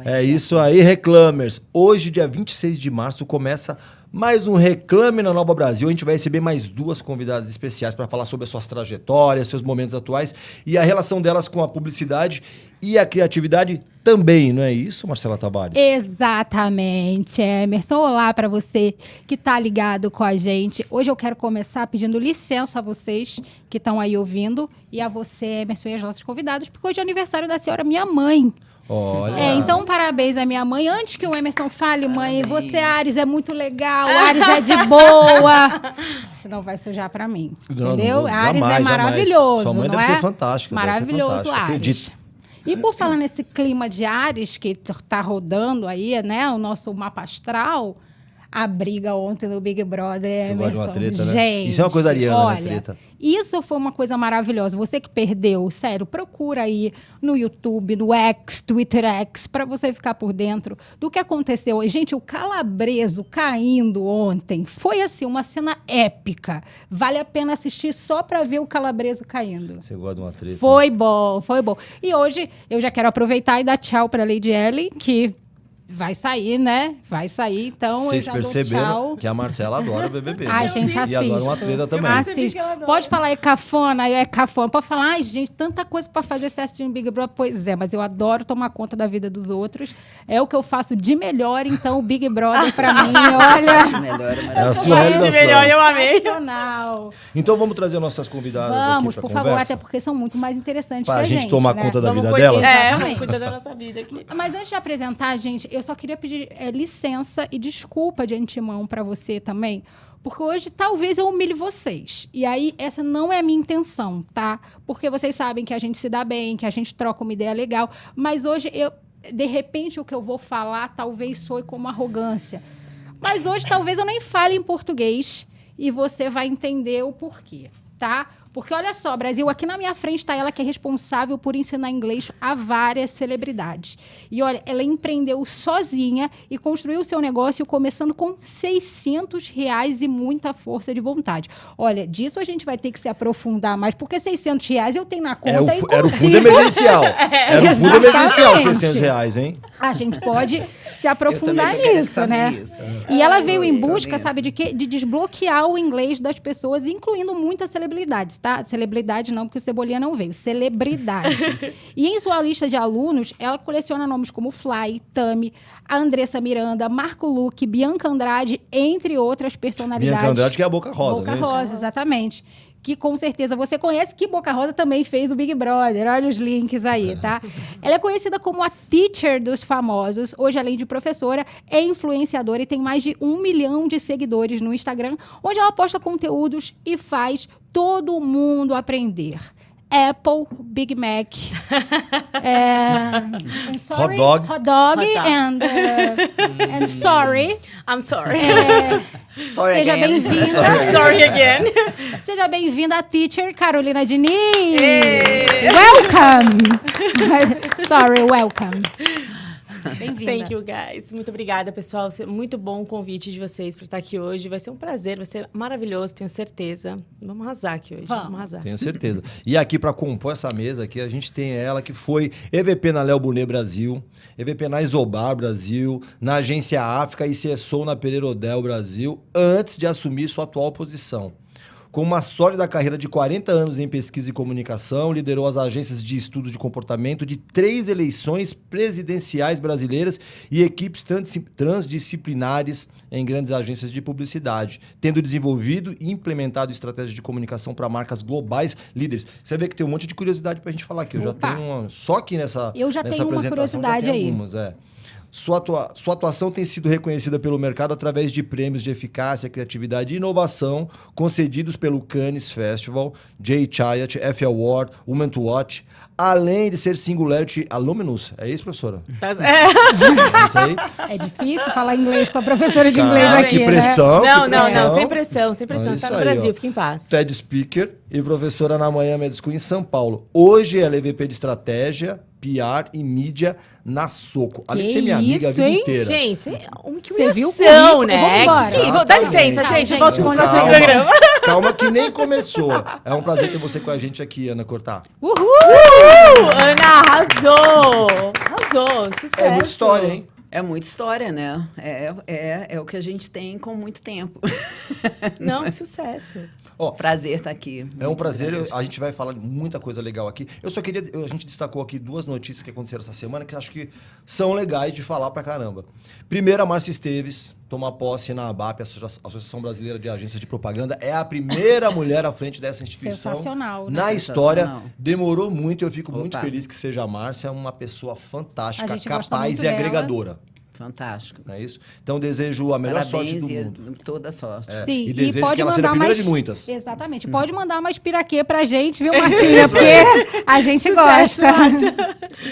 É isso aí, Reclamers. Hoje, dia 26 de março, começa mais um Reclame na Nova Brasil. A gente vai receber mais 2 convidadas especiais para falar sobre as suas trajetórias, seus momentos atuais e a relação delas com a publicidade e a criatividade também, não é isso, Marcela Tavares? Exatamente, Emerson. Olá para você que está ligado com a gente. Hoje eu quero começar pedindo licença a vocês que estão aí ouvindo e a você, Emerson, e as nossas convidadas, porque hoje é aniversário da senhora minha mãe. Olha. Então, parabéns à minha mãe. Antes que o Emerson fale, mãe, você, Ares, é muito legal, Ares é de boa. Senão vai sujar pra mim, entendeu? Ares é maravilhoso, Sua mãe não deve é? ser fantástica. Maravilhoso, Ares. Acredito. E por falar nesse clima de Ares que tá rodando aí, né? O nosso mapa astral... A briga ontem do Big Brother, Você gosta de uma treta, né? Gente, isso é uma coisa ariana, olha, né, treta? Isso foi uma coisa maravilhosa. Você que perdeu, sério, procura aí no YouTube, no X, Twitter X, para você ficar por dentro do que aconteceu. Gente, o Calabreso caindo ontem foi, assim, uma cena épica. Vale a pena assistir só para ver o Calabreso caindo. Você gosta de uma treta? Foi bom, foi bom. E hoje eu já quero aproveitar e dar tchau para a Lady Ellen, que... vai sair, né? Vai sair, então Vocês eu já perceberam dou tchau. que a Marcela adora o BBB. Ai, né? gente, E adora uma treta também. Assiste. Pode falar, é cafona, Pode falar, ai, gente, tanta coisa pra fazer se assistindo Big Brother. Pois é, mas eu adoro tomar conta da vida dos outros. É o que eu faço de melhor, então o Big Brother pra mim, olha... É a sua realização. De melhor, eu amei. Então vamos trazer nossas convidadas Vamos, aqui por pra favor, conversa? até porque são muito mais interessantes Pra que a gente gente, tomar né? conta da Vamos vida cuidar- delas? Exatamente. cuidar da nossa vida aqui. Mas antes de apresentar, gente, eu só queria pedir licença e desculpa de antemão para você também, porque hoje talvez eu humilhe vocês. E aí, essa não é a minha intenção, tá? Porque vocês sabem que a gente se dá bem, que a gente troca uma ideia legal, mas hoje, de repente, o que eu vou falar talvez soe como arrogância. Mas hoje, talvez eu nem fale em português e você vai entender o porquê, tá? Porque, olha só, Brasil, aqui na minha frente está ela que é responsável por ensinar inglês a várias celebridades. E, olha, ela empreendeu sozinha e construiu o seu negócio começando com R$600 e muita força de vontade. Olha, disso a gente vai ter que se aprofundar mais, porque R$600 eu tenho na conta e consigo... Era o fundo emergencial. Era o fundo emergencial, R$600, hein? A gente pode se aprofundar nisso, né? Isso. E ela veio em busca, sabe de quê? De desbloquear o inglês das pessoas, incluindo muitas celebridades, tá? Celebridade não, porque o Cebolinha não veio. Celebridade. E em sua lista de alunos, ela coleciona nomes como Fly, Tami, a Andressa Miranda, Marco Luque, Bianca Andrade, entre outras personalidades. Bianca Andrade, que é a Boca Rosa, Boca né? Rosa, exatamente. Que com certeza você conhece, que Boca Rosa também fez o Big Brother. Olha os links aí, tá? Ela é conhecida como a teacher dos famosos. Hoje, além de professora, é influenciadora e tem mais de 1 milhão de seguidores no Instagram, onde ela posta conteúdos e faz todo mundo aprender. Apple, Big Mac, Hot dog and sorry. I'm sorry. Sorry Seja again. bem-vinda. Sorry again. Seja bem-vinda, teacher Carolina Diniz. Hey. Welcome. Sorry, welcome. Bem-vinda. Thank you, guys. Muito obrigada, pessoal. Muito bom o convite de vocês para estar aqui hoje. Vai ser um prazer, vai ser maravilhoso, tenho certeza. Vamos arrasar aqui hoje. Vamos arrasar. Tenho certeza. E aqui, para compor essa mesa aqui, a gente tem ela que foi EVP na Léo Bonet Brasil, EVP na Isobar Brasil, na Agência África e CSO na Pereira Odell Brasil, antes de assumir sua atual posição. Com uma sólida carreira de 40 anos em pesquisa e comunicação, liderou as agências de estudo de comportamento de 3 eleições presidenciais brasileiras e equipes transdisciplinares em grandes agências de publicidade, tendo desenvolvido e implementado estratégias de comunicação para marcas globais líderes. Você vê que tem um monte de curiosidade para a gente falar aqui. Eu já tenho uma... Só aqui nessa Eu já tenho uma curiosidade já tem aí. Algumas, Sua atuação tem sido reconhecida pelo mercado através de prêmios de eficácia, criatividade e inovação concedidos pelo Cannes Festival, Jay Chayat, F Award, Women to Watch, além de ser Singularity Alumnus. É isso, professora? É isso aí? É difícil falar inglês com a professora de inglês aqui, que pressão, né? que Não, pressão. sem pressão, sem pressão. Está no Brasil, fica em paz. TED Speaker e professora na Manhã Med School em São Paulo. Hoje ela é EVP de Estratégia, PR e Mídia na Soco. Além de ser minha amiga a vida inteira. Gente, que Você viu o humilhação, currículo? né? Vamos embora. Dá licença, gente. Volta pro próximo Calma. programa. Calma que nem começou. É um prazer ter você com a gente aqui, Ana Cortá. Uhul! Ana arrasou! Arrasou, sucesso. É muita história, hein? É muita história, né? É o que a gente tem com muito tempo. Não, que sucesso. Prazer estar aqui. É um prazer, grande. a gente vai falar de muita coisa legal aqui. Eu só queria, a gente destacou aqui 2 notícias que aconteceram essa semana que acho que são legais de falar pra caramba. Primeiro, a Márcia Esteves toma posse na ABAP, a Associação Brasileira de Agências de Propaganda. É a primeira mulher à frente dessa instituição. Sensacional, né? Na história, Sensacional. demorou muito, eu fico muito Opa. feliz que seja a Márcia, uma pessoa fantástica, A gente gosta capaz muito e dela. agregadora. Fantástico. Não é isso? Então, desejo a melhor sorte do Parabéns mundo. e toda sorte. Sim, E desejo pode que ela seja a mandar primeira mais... de muitas. Exatamente. Pode mandar mais piraquê pra gente, viu, Marcinha? Porque a gente Sucesso, gosta. Márcia.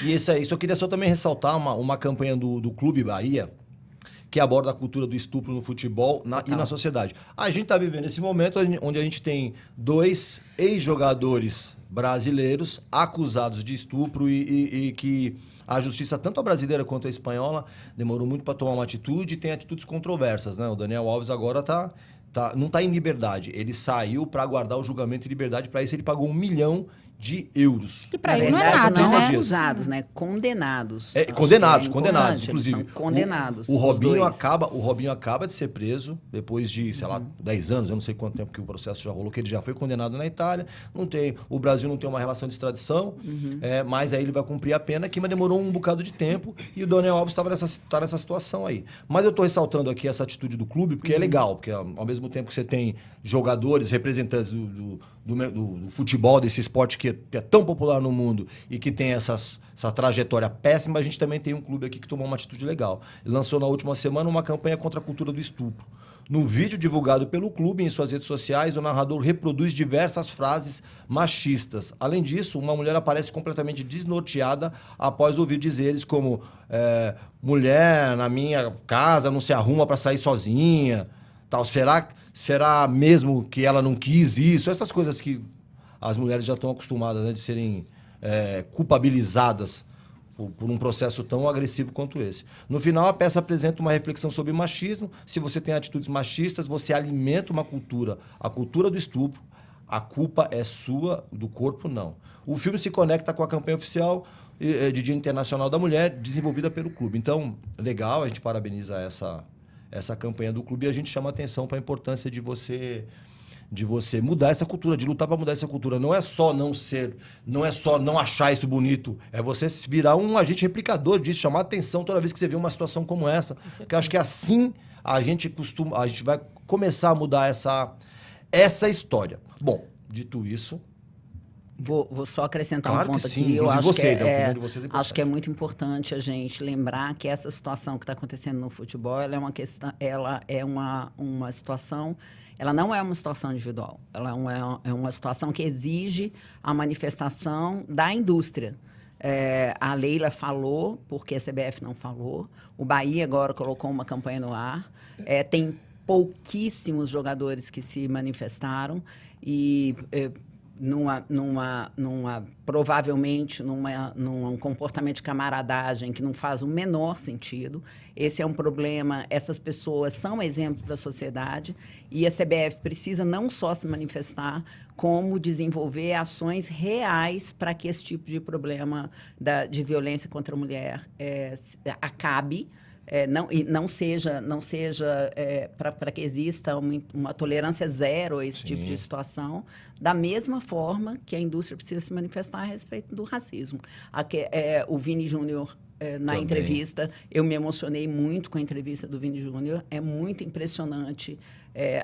E isso aí, só queria só também ressaltar uma campanha do Clube Bahia, que aborda a cultura do estupro no futebol e na sociedade. A gente está vivendo esse momento onde a gente tem 2 ex-jogadores brasileiros acusados de estupro e que a justiça, tanto a brasileira quanto a espanhola, demorou muito para tomar uma atitude e tem atitudes controversas, né? O Daniel Alves agora não está em liberdade. Ele saiu para aguardar o julgamento em liberdade. Para isso, ele pagou 1 milhão de euros. Que pra Na ele não é verdade, nada, não né? acusados, né? Condenados. Condenados, É condenados, importante, inclusive. eles são condenados. O Robinho os dois. o Robinho acaba de ser preso depois de, sei lá, 10 anos, eu não sei quanto tempo que o processo já rolou, que ele já foi condenado na Itália. O Brasil não tem uma relação de extradição, mas aí ele vai cumprir a pena aqui, mas demorou um bocado de tempo e o Daniel Alves tá nessa situação aí. Mas eu tô ressaltando aqui essa atitude do clube, porque é legal, porque ao mesmo tempo que você tem jogadores, representantes do futebol, desse esporte que é tão popular no mundo e que tem essa trajetória péssima, a gente também tem um clube aqui que tomou uma atitude legal. Ele lançou na última semana uma campanha contra a cultura do estupro. No vídeo divulgado pelo clube em suas redes sociais, o narrador reproduz diversas frases machistas. Além disso, uma mulher aparece completamente desnorteada após ouvir dizeres como mulher na minha casa não se arruma para sair sozinha, tal. Será mesmo que ela não quis isso? Essas coisas que as mulheres já estão acostumadas, né, de serem culpabilizadas por um processo tão agressivo quanto esse. No final, a peça apresenta uma reflexão sobre machismo. Se você tem atitudes machistas, você alimenta uma cultura, a cultura do estupro. A culpa é sua, do corpo não. O filme se conecta com a campanha oficial de Dia Internacional da Mulher, desenvolvida pelo clube. Então, legal, a gente parabeniza essa campanha do clube e a gente chama atenção para a importância de você mudar essa cultura, de lutar para mudar essa cultura. Não é só não achar isso bonito, é você virar um agente replicador disso, chamar atenção toda vez que você vê uma situação como essa. Porque eu acho que assim a gente vai começar a mudar essa história. Bom, dito isso... Vou só acrescentar Claro um ponto que sim, aqui. Eu acho vocês, que a opinião de vocês é importante. acho que é muito importante a gente lembrar que essa situação que está acontecendo no futebol, ela é uma questão, ela é uma situação, ela não é uma situação individual. Ela é uma situação que exige a manifestação da indústria. A Leila falou, porque a CBF não falou. O Bahia agora colocou uma campanha no ar. Tem pouquíssimos jogadores que se manifestaram e provavelmente num comportamento de camaradagem que não faz o menor sentido. Esse é um problema, essas pessoas são exemplo para a sociedade e a CBF precisa não só se manifestar, como desenvolver ações reais para que esse tipo de problema de violência contra a mulher acabe. Não seja para que exista uma tolerância zero a esse tipo de situação, da mesma forma que a indústria precisa se manifestar a respeito do racismo. O Vini Júnior, na Também. entrevista, eu me emocionei muito com a entrevista do Vini Júnior. É muito impressionante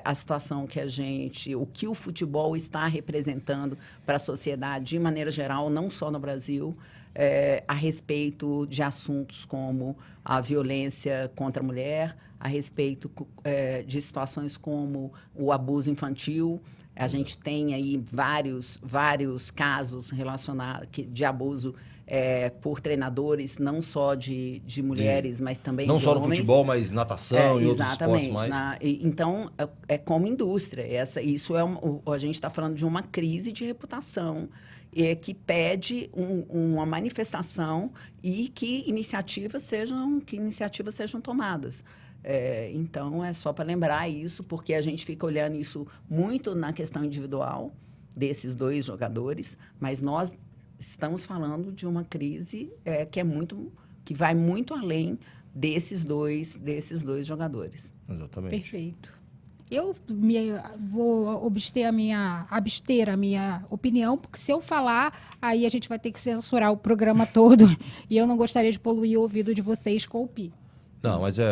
a situação o que o futebol está representando para a sociedade de maneira geral, não só no Brasil, a respeito de assuntos como a violência contra a mulher, a respeito de situações como o abuso infantil. A gente tem aí vários casos relacionados de abuso por treinadores, não só de mulheres, mas também não de só homens. no futebol, mas natação e outros esportes mais. Então, é como indústria. A gente está falando de uma crise de reputação que pede uma manifestação e que iniciativas sejam tomadas. Então, é só para lembrar isso, porque a gente fica olhando isso muito na questão individual desses 2 jogadores, mas nós estamos falando de uma crise que é muito que vai muito além desses dois jogadores. Exatamente. Perfeito. Eu vou abster a minha opinião, porque se eu falar, aí a gente vai ter que censurar o programa todo. E eu não gostaria de poluir o ouvido de vocês com o Pi. Não, mas é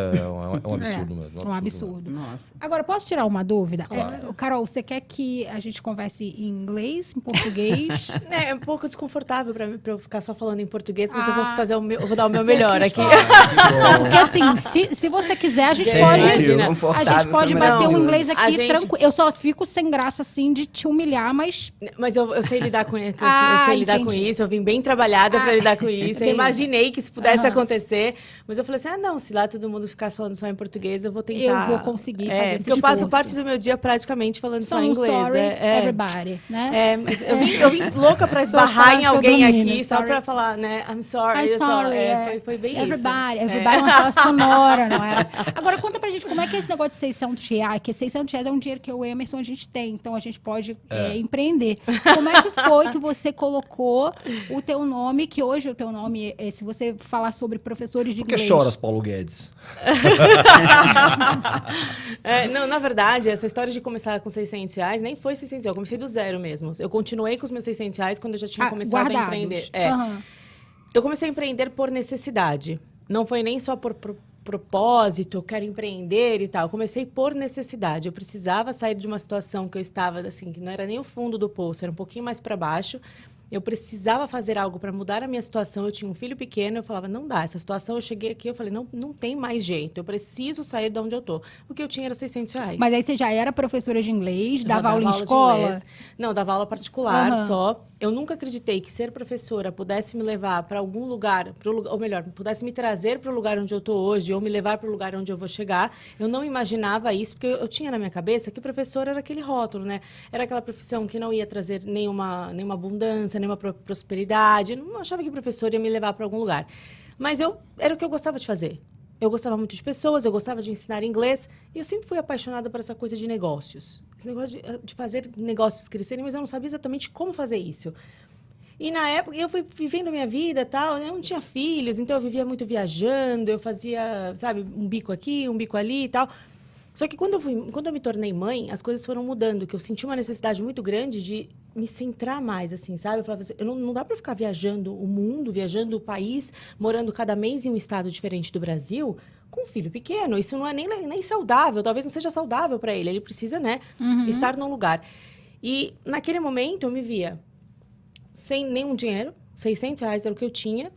um absurdo mesmo. Um absurdo. Nossa. Agora, posso tirar uma dúvida? Claro. Carol, você quer que a gente converse em inglês, em português? É um pouco desconfortável pra eu ficar só falando em português, mas eu vou Ah. fazer eu vou dar o meu melhor aqui. Porque assim, se você quiser, a gente Gente, pode imagina. bater maravilhoso. um inglês A aqui gente- tranquilo. Eu só fico sem graça, assim, de te humilhar, mas... Mas eu sei lidar com isso. Ah, Eu sei lidar com entendi. isso. Eu vim bem trabalhada para lidar com isso. Eu beleza. imaginei que isso pudesse Aham. acontecer. Mas eu falei assim, não, se lá todo mundo ficar falando só em português, eu vou tentar... Eu vou conseguir fazer esse porque eu passo esforço. parte do meu dia praticamente falando só So em inglês. sorry, everybody, né? Mas eu vim louca para esbarrar em falar que eu alguém domino, aqui, só sorry. para falar, né? I'm sorry. I'm sorry. Foi bem Everybody. isso. Everybody é uma fala sonora, não é? Agora, conta pra gente como é que é esse negócio de 600 reais, que 600 reais é um dinheiro que eu e o Emerson a gente tem, então a gente pode empreender. Como é que foi que você colocou o teu nome, que hoje o teu nome, se você falar sobre professores de Por que inglês... choras, Paulo Guedes? Não, na verdade, essa história de começar com 600 reais nem foi 600 reais, eu comecei do zero mesmo. Eu continuei com os meus 600 reais quando eu já tinha começado guardados. a empreender. Aham. Eu comecei a empreender por necessidade. Não foi nem só por propósito, eu quero empreender e tal. Eu comecei por necessidade. Eu precisava sair de uma situação que eu estava, assim, que não era nem o fundo do poço, era um pouquinho mais para baixo. Eu precisava fazer algo para mudar a minha situação. Eu tinha um filho pequeno, eu falava, não dá. Essa situação, eu cheguei aqui, eu falei, não tem mais jeito. Eu preciso sair de onde eu tô. O que eu tinha era 600 reais. Mas aí você já era professora de inglês, Eu já dava aula em de escola? inglês. Não, dava aula particular Aham. só. Eu nunca acreditei que ser professora pudesse me levar para algum lugar, ou melhor, pudesse me trazer para o lugar onde eu estou hoje, ou me levar para o lugar onde eu vou chegar. Eu não imaginava isso, porque eu tinha na minha cabeça que professor era aquele rótulo, né? Era aquela profissão que não ia trazer nenhuma abundância, nenhuma prosperidade. Eu não achava que professor ia me levar para algum lugar. Mas era o que eu gostava de fazer. Eu gostava muito de pessoas, eu gostava de ensinar inglês. E eu sempre fui apaixonada por essa coisa de negócios. Esse negócio de fazer negócios crescerem, mas eu não sabia exatamente como fazer isso. E na época, eu fui vivendo a minha vida e tal, eu não tinha filhos, então eu vivia muito viajando, eu fazia, sabe, um bico aqui, um bico ali e tal. Só que quando eu me tornei mãe, as coisas foram mudando, que eu senti uma necessidade muito grande de me centrar mais, assim, sabe? Eu falava assim, não dá para ficar viajando o mundo, viajando o país, morando cada mês em um estado diferente do Brasil, com um filho pequeno. Isso não é nem saudável, talvez não seja saudável para ele. Ele precisa, né, estar num lugar. E naquele momento eu me via sem nenhum dinheiro, 600 reais era o que eu tinha.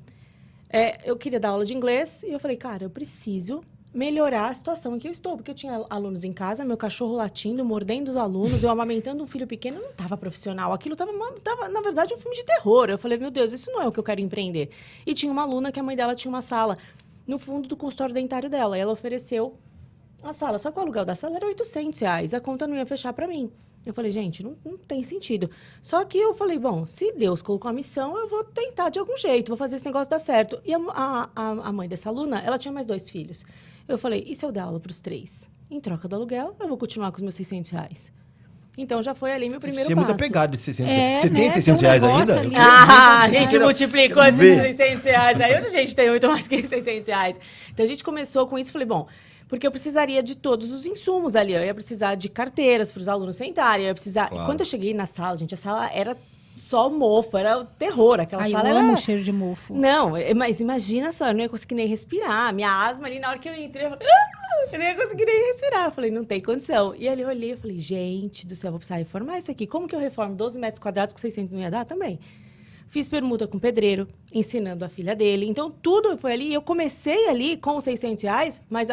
Eu queria dar aula de inglês e eu falei, cara, eu preciso melhorar a situação em que eu estou, porque eu tinha alunos em casa, meu cachorro latindo, mordendo os alunos, eu amamentando um filho pequeno, não estava profissional. Aquilo estava, na verdade, um filme de terror. Eu falei, meu Deus, isso não é o que eu quero empreender. E tinha uma aluna que a mãe dela tinha uma sala no fundo do consultório dentário dela. E ela ofereceu a sala, só que o aluguel da sala era 800 reais. A conta não ia fechar para mim. Eu falei, gente, não tem sentido. Só que eu falei, bom, se Deus colocou a missão, eu vou tentar de algum jeito, vou fazer esse negócio dar certo. E a mãe dessa aluna, ela tinha mais 2 filhos. Eu falei, e se eu der aula para os 3? Em troca do aluguel, eu vou continuar com os meus 600 reais. Então, já foi ali meu primeiro Você é passo. muito apegado de 600 reais. Você né? tem 600 reais Tem um ainda? negócio ali. A gente multiplicou esses Vê. 600 reais. Aí hoje a gente tem muito mais que 600 reais. Então, a gente começou com isso e falei, bom, porque eu precisaria de todos os insumos ali. Eu ia precisar de carteiras para os alunos sentarem. Eu ia precisar... Claro. Quando eu cheguei na sala, gente, a sala era só mofo, era o terror. Aquela Ai, sala eu era... amo o cheiro de mofo. Não, mas imagina só, eu não ia conseguir nem respirar. Minha asma ali, na hora que eu entrei, eu falei, eu não ia conseguir nem respirar. Eu falei, não tem condição. E ali eu olhei e falei, gente do céu, vou precisar reformar isso aqui. Como que eu reformo 12 metros quadrados com 600 não ia dar também? Fiz permuta com o pedreiro, ensinando a filha dele. Então, tudo foi ali. Eu comecei ali com os 600 reais, mas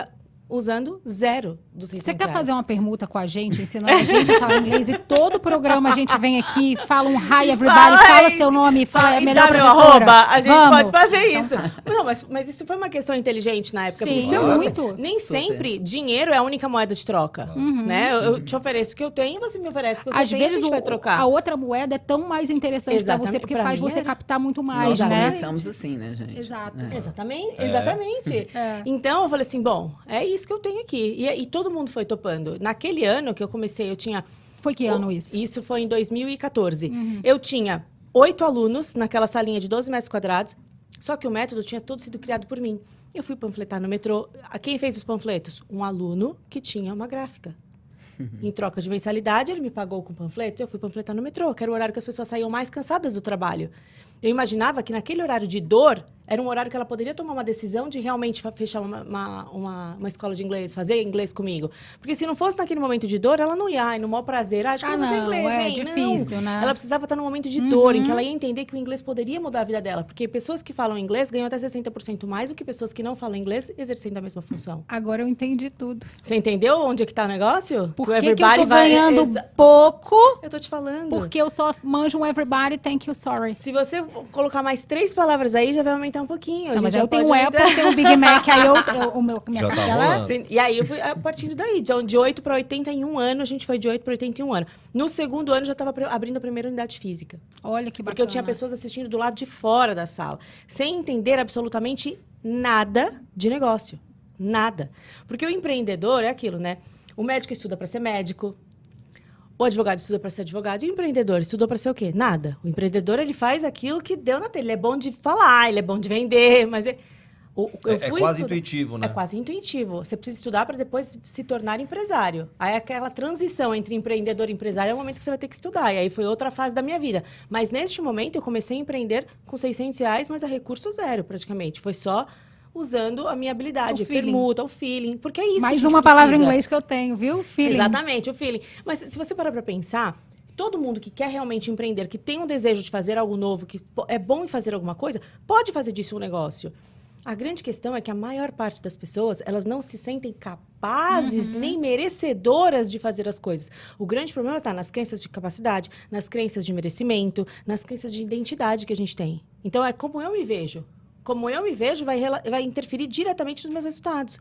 usando zero dos 600 Você quer reais. fazer uma permuta com a gente, ensinando a gente a falar inglês? E todo programa a gente vem aqui, fala um hi everybody, fala seu nome, fala e melhor dá meu professora. arroba, a gente Vamos. pode fazer isso. Não, mas isso foi uma questão inteligente na época. Sim, porque se eu- muito. Nem sempre dinheiro é a única moeda de troca. Né? Eu te ofereço o que eu tenho, você me oferece o que você Às tem e a vezes gente vai trocar. a outra moeda é tão mais interessante para você, Exatamente. porque Pra faz mim você era. captar muito Nós mais, Exatamente. né? começamos assim, né, gente? Exato. Exatamente. É. Então, eu falei assim, bom, é isso que eu tenho aqui. E todo mundo foi topando. Naquele ano que eu comecei, eu tinha... Foi que ano isso? Isso foi em 2014. Eu tinha 8 alunos naquela salinha de 12 metros quadrados. Só que o método tinha todo sido criado por mim. Eu fui panfletar no metrô. Quem fez os panfletos? Um aluno que tinha uma gráfica. Em troca de mensalidade, ele me pagou com panfleto, eu fui panfletar no metrô, que era o horário que as pessoas saíam mais cansadas do trabalho. Eu imaginava que naquele horário de dor, era um horário que ela poderia tomar uma decisão de realmente fechar uma escola de inglês, fazer inglês comigo. Porque se não fosse naquele momento de dor, ela não ia, ai, no maior prazer, acho que eu vou fazer inglês, hein? difícil, não. né? Ela precisava estar num momento de dor, em que ela ia entender que o inglês poderia mudar a vida dela. Porque pessoas que falam inglês ganham até 60% mais do que pessoas que não falam inglês exercendo a mesma função. Agora eu entendi tudo. Você entendeu onde é que tá o negócio? Por que eu tô ganhando pouco? Eu tô te falando. Porque eu só manjo um everybody, thank you, sorry. Se você colocar mais 3 palavras aí, já vai aumentar um pouquinho. Não, mas eu tenho um Apple, eu tenho um Big Mac, aí minha Já tá cartela... rolando. E aí eu fui a partir daí, de 8 para 81 anos, a gente foi de 8 para 81 anos. No segundo ano, já estava abrindo a primeira unidade física. Olha que bacana. Porque eu tinha pessoas assistindo do lado de fora da sala, sem entender absolutamente nada de negócio. Nada. Porque o empreendedor é aquilo, né? O médico estuda para ser médico, o advogado estuda para ser advogado, e o empreendedor estudou para ser o quê? Nada. O empreendedor, ele faz aquilo que deu na telha. Ele é bom de falar, ele é bom de vender, mas... É quase intuitivo, né? É quase intuitivo. Você precisa estudar para depois se tornar empresário. Aí aquela transição entre empreendedor e empresário é o momento que você vai ter que estudar. E aí foi outra fase da minha vida. Mas neste momento eu comecei a empreender com R$600, mas a recurso zero praticamente. Foi só usando a minha habilidade, a permuta, o feeling. Porque é isso mais que a gente uma palavra em precisa. inglês que eu tenho, viu? Feeling. Exatamente, o feeling. Mas se você parar para pensar, todo mundo que quer realmente empreender, que tem um desejo de fazer algo novo, que é bom em fazer alguma coisa, pode fazer disso um negócio. A grande questão é que a maior parte das pessoas, elas não se sentem capazes nem merecedoras de fazer as coisas. O grande problema está nas crenças de capacidade, nas crenças de merecimento, nas crenças de identidade que a gente tem. Então, é como eu me vejo. Como eu me vejo vai interferir diretamente nos meus resultados.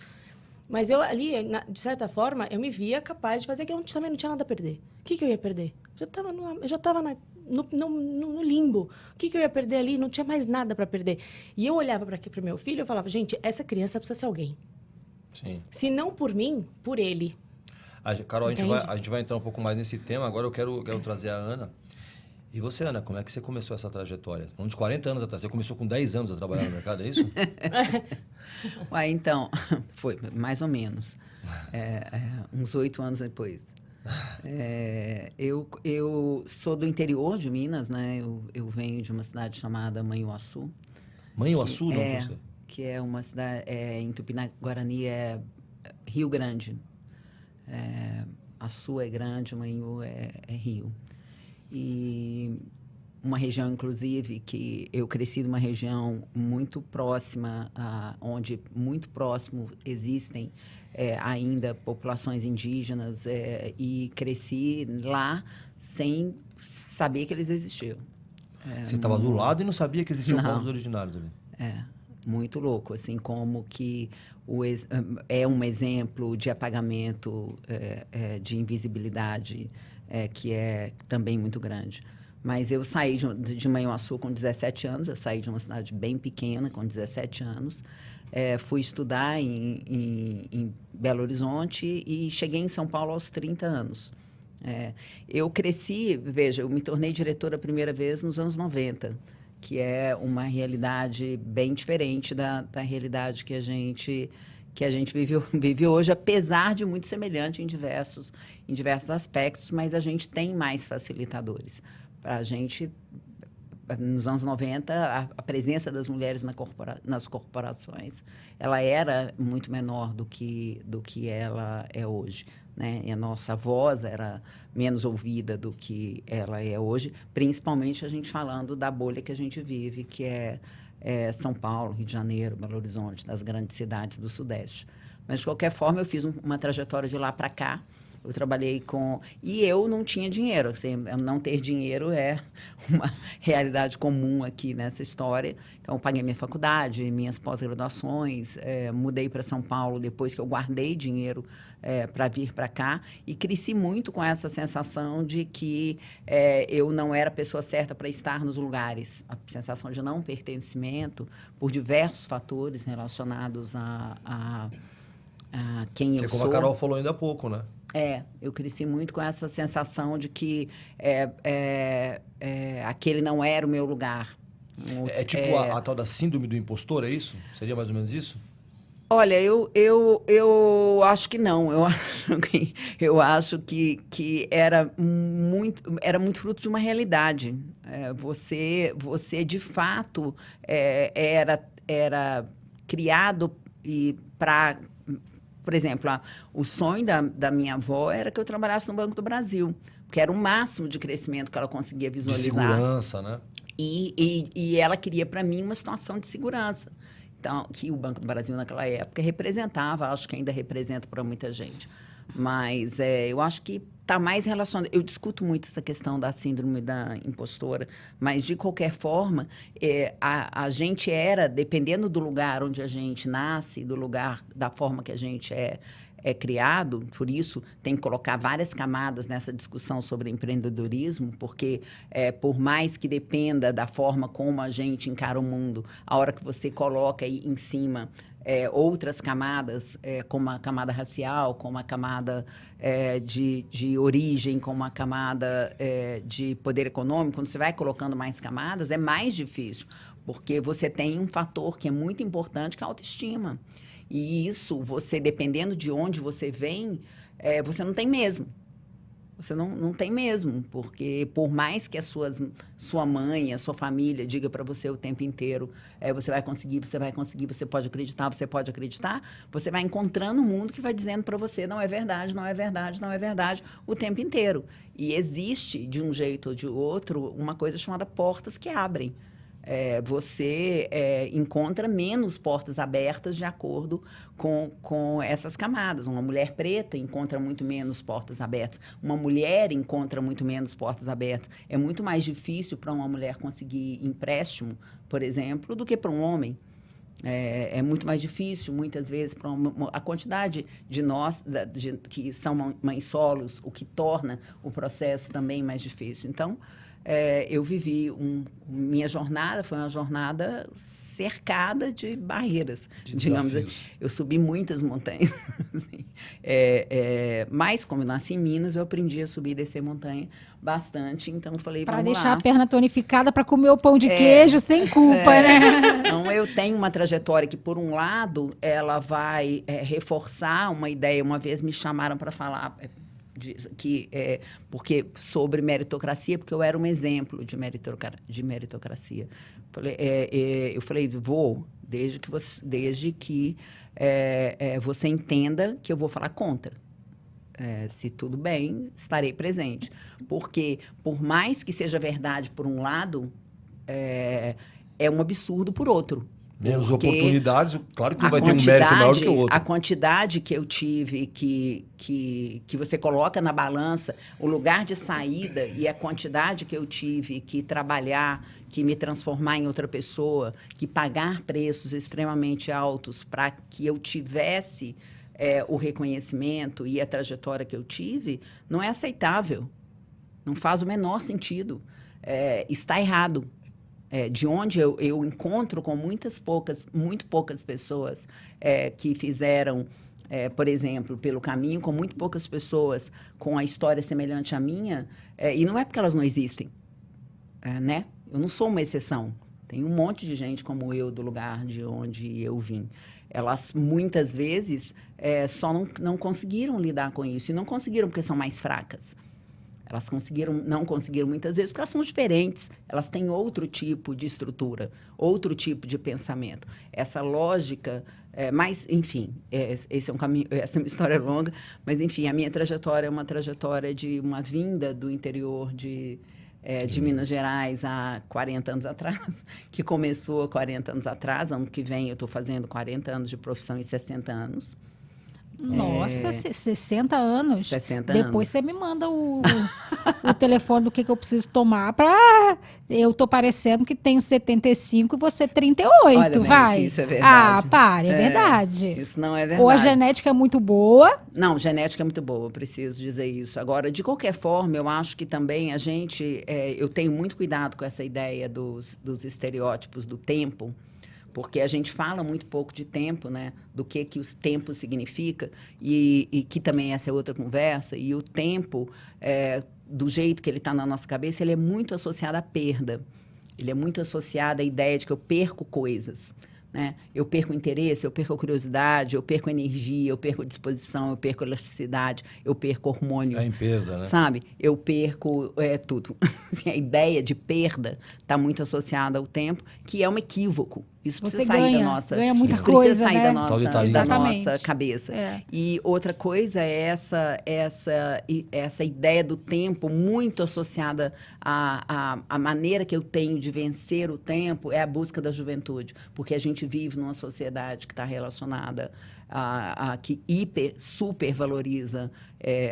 Mas eu ali, de certa forma, eu me via capaz de fazer que eu também não tinha nada a perder. O que eu ia perder? Eu já estava no limbo. O que eu ia perder ali? Não tinha mais nada para perder. E eu olhava para o meu filho e eu falava, gente, essa criança precisa ser alguém. Sim. Se não por mim, por ele. Carol, a gente vai entrar um pouco mais nesse tema. Agora eu quero trazer a Ana. E você, Ana, como é que você começou essa trajetória? Falando de 40 anos atrás, você começou com 10 anos a trabalhar no mercado, é isso? Ué, então, foi mais ou menos. Uns 8 anos depois. Eu sou do interior de Minas, né? Eu venho de uma cidade chamada Manhuaçu. Manhuaçu, não você? Que é uma cidade, em Tupinambá-Guarani, é Rio Grande. Açu é grande, Manhu é rio. E uma região, inclusive, que eu cresci numa região muito próxima, onde muito próximo existem ainda populações indígenas, e cresci lá sem saber que eles existiam. Você estava do lado e não sabia que existiam povos originários ali? Muito louco, assim, como que é um exemplo de apagamento, de invisibilidade, que é também muito grande. Mas eu saí de Manhuaçu com 17 anos, eu saí de uma cidade bem pequena, com 17 anos, fui estudar em Belo Horizonte e cheguei em São Paulo aos 30 anos. Eu cresci, veja, eu me tornei diretora a primeira vez nos anos 90, que é uma realidade bem diferente da realidade que a gente vive hoje, apesar de muito semelhante em diversos aspectos, mas a gente tem mais facilitadores. A gente, nos anos 90, a presença das mulheres nas corporações, ela era muito menor do que ela é hoje, né? E a nossa voz era menos ouvida do que ela é hoje, principalmente a gente falando da bolha que a gente vive, que é São Paulo, Rio de Janeiro, Belo Horizonte, das grandes cidades do Sudeste. Mas, de qualquer forma, eu fiz uma trajetória de lá para cá. Eu trabalhei e eu não tinha dinheiro. Assim, não ter dinheiro é uma realidade comum aqui nessa história. Então, eu paguei minha faculdade, minhas pós-graduações, mudei para São Paulo depois que eu guardei dinheiro para vir para cá. E cresci muito com essa sensação de que eu não era a pessoa certa para estar nos lugares. A sensação de não pertencimento por diversos fatores relacionados a quem eu sou. Que é como a Carol falou ainda há pouco, né? Eu cresci muito com essa sensação de que aquele não era o meu lugar. É tipo a tal da síndrome do impostor, é isso? Seria mais ou menos isso? Olha, eu acho que não. Eu acho que era muito fruto de uma realidade. Você de fato, era criado para... Por exemplo, o sonho da minha avó era que eu trabalhasse no Banco do Brasil, porque era o máximo de crescimento que ela conseguia visualizar. De segurança, né? E ela queria, para mim, uma situação de segurança. Então, que o Banco do Brasil, naquela época, representava, acho que ainda representa para muita gente. Mas eu acho que está mais relacionado... Eu discuto muito essa questão da síndrome da impostora, mas, de qualquer forma, a gente era, dependendo do lugar onde a gente nasce, do lugar, da forma que a gente é criado, por isso tem que colocar várias camadas nessa discussão sobre empreendedorismo, porque por mais que dependa da forma como a gente encara o mundo, a hora que você coloca aí em cima outras camadas, como a camada racial, como a camada de origem, como a camada de poder econômico, quando você vai colocando mais camadas, é mais difícil, porque você tem um fator que é muito importante, que é a autoestima. E isso, você, dependendo de onde você vem, você não tem mesmo. Você não tem mesmo, porque por mais que sua mãe, a sua família diga para você o tempo inteiro, você vai conseguir, você pode acreditar, você vai encontrando um mundo que vai dizendo para você, não é verdade, não é verdade, não é verdade, o tempo inteiro. E existe, de um jeito ou de outro, uma coisa chamada portas que abrem. Você encontra menos portas abertas de acordo com essas camadas. Uma mulher preta encontra muito menos portas abertas. Uma mulher encontra muito menos portas abertas. É muito mais difícil para uma mulher conseguir empréstimo, por exemplo, do que para um homem. É muito mais difícil, muitas vezes, para a quantidade de nós que são mães solos, o que torna o processo também mais difícil. Então, eu vivi minha jornada foi uma jornada cercada de barreiras, digamos assim. Eu subi muitas montanhas. Assim. Mas, como eu nasci em Minas, eu aprendi a subir e descer montanha bastante. Então, eu falei, para vamos deixar lá. a perna tonificada para comer o pão de queijo sem culpa, né? Então, eu tenho uma trajetória que, por um lado, ela vai reforçar uma ideia. Uma vez me chamaram para falar... porque sobre meritocracia, porque eu era um exemplo de meritocracia. Eu falei, vou, desde que você entenda que eu vou falar contra. Se tudo bem, estarei presente. Porque, por mais que seja verdade por um lado, é um absurdo por outro. Menos oportunidades, claro que não vai ter um mérito maior do que o outro. A quantidade que eu tive, que você coloca na balança, o lugar de saída e a quantidade que eu tive que trabalhar, que me transformar em outra pessoa, que pagar preços extremamente altos para que eu tivesse o reconhecimento e a trajetória que eu tive, não é aceitável. Não faz o menor sentido. Está errado. De onde eu encontro com muito poucas pessoas que fizeram, por exemplo, pelo caminho, com muito poucas pessoas com a história semelhante à minha, e não é porque elas não existem, né? Eu não sou uma exceção. Tem um monte de gente como eu do lugar de onde eu vim. Elas, muitas vezes, só não conseguiram lidar com isso, e não conseguiram porque são mais fracas. Elas não conseguiram muitas vezes porque elas são diferentes, elas têm outro tipo de estrutura, outro tipo de pensamento. Essa lógica, mas, enfim, esse é um caminho, essa é uma história longa, mas, enfim, a minha trajetória é uma trajetória de uma vinda do interior de Minas Gerais há 40 anos atrás, que começou há 40 anos atrás. Ano que vem eu estou fazendo 40 anos de profissão e 60 anos. Nossa, 60 anos. 60 Depois anos. você me manda o telefone do que eu preciso tomar para... Eu tô parecendo que tenho 75 e você 38, Olha, vai. Isso é verdade. Ah, pare, é verdade. Isso não é verdade. Ou a genética é muito boa. Não, genética é muito boa, eu preciso dizer isso. Agora, de qualquer forma, eu acho que também eu tenho muito cuidado com essa ideia dos estereótipos do tempo, porque a gente fala muito pouco de tempo, né? Do que o tempo significa, e que também essa é outra conversa. E o tempo, do jeito que ele está na nossa cabeça, ele é muito associado à perda. Ele é muito associado à ideia de que eu perco coisas, né? Eu perco interesse, eu perco curiosidade, eu perco energia, eu perco disposição, eu perco elasticidade, eu perco hormônio. É em perda, né? Sabe? Eu perco tudo. A ideia de perda está muito associada ao tempo, que é um equívoco. Isso precisa sair da nossa... ganha muita isso coisa, precisa sair né? da nossa Exatamente. cabeça. É. E outra coisa é essa ideia do tempo muito associada à maneira que eu tenho de vencer o tempo, é a busca da juventude. Porque a gente vive numa sociedade que está relacionada que super valoriza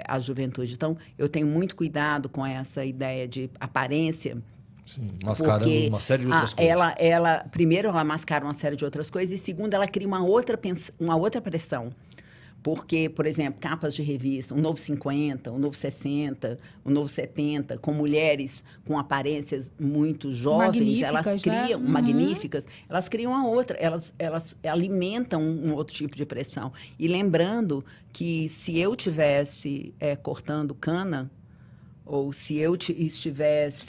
a juventude. Então, eu tenho muito cuidado com essa ideia de aparência. Sim, mascarando uma série de outras coisas. Primeiro, ela mascara uma série de outras coisas, e segundo, ela cria uma outra pressão. Porque, por exemplo, capas de revista, um novo 50, um novo 60, um novo 70, com mulheres com aparências muito jovens, elas criam, magníficas, elas criam uma outra, elas alimentam um outro tipo de pressão. E lembrando que se eu estivesse cortando cana, ou se eu estivesse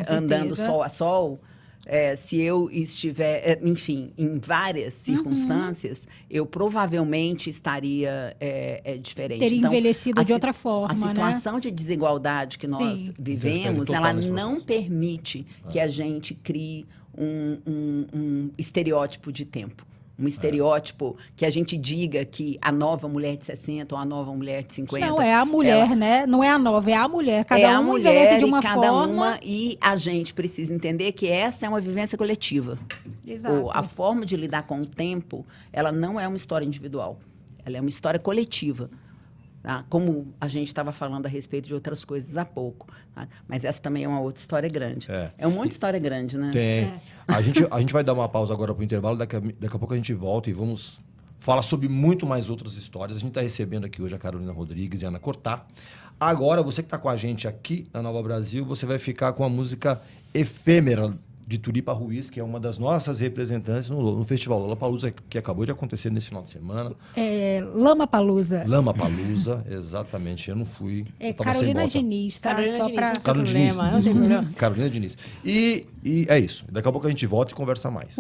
andando sol a sol, se eu estiver, enfim, em várias circunstâncias, eu provavelmente estaria diferente. Teria envelhecido de outra forma, a situação de desigualdade que nós vivemos, ela não permite que a gente crie um estereótipo de tempo. Um estereótipo que a gente diga que a nova mulher de 60 ou a nova mulher de 50... Não, é a mulher, né? Não é a nova, é a mulher. Cada um envelhece de uma forma. E a gente precisa entender que essa é uma vivência coletiva. Exato. A forma de lidar com o tempo, ela não é uma história individual. Ela é uma história coletiva. Tá? Como a gente estava falando a respeito de outras coisas há pouco. Tá? Mas essa também é uma outra história grande. É um monte de história grande, né? Tem. A gente vai dar uma pausa agora para o intervalo. Daqui a pouco a gente volta e vamos falar sobre muito mais outras histórias. A gente está recebendo aqui hoje a Carolina Rodrigues e a Ana Cortá. Agora, você que está com a gente aqui na Nova Brasil, você vai ficar com a música Efêmera, de Tulipa Ruiz, que é uma das nossas representantes no Festival Lollapalooza, que acabou de acontecer nesse final de semana. Lamapalooza. Lamapalooza, exatamente. Eu não fui. Carolina Diniz, tá? Carolina Diniz, não tem Carolina problema. Não tem problema. Carolina Diniz. E é isso. Daqui a pouco a gente volta e conversa mais.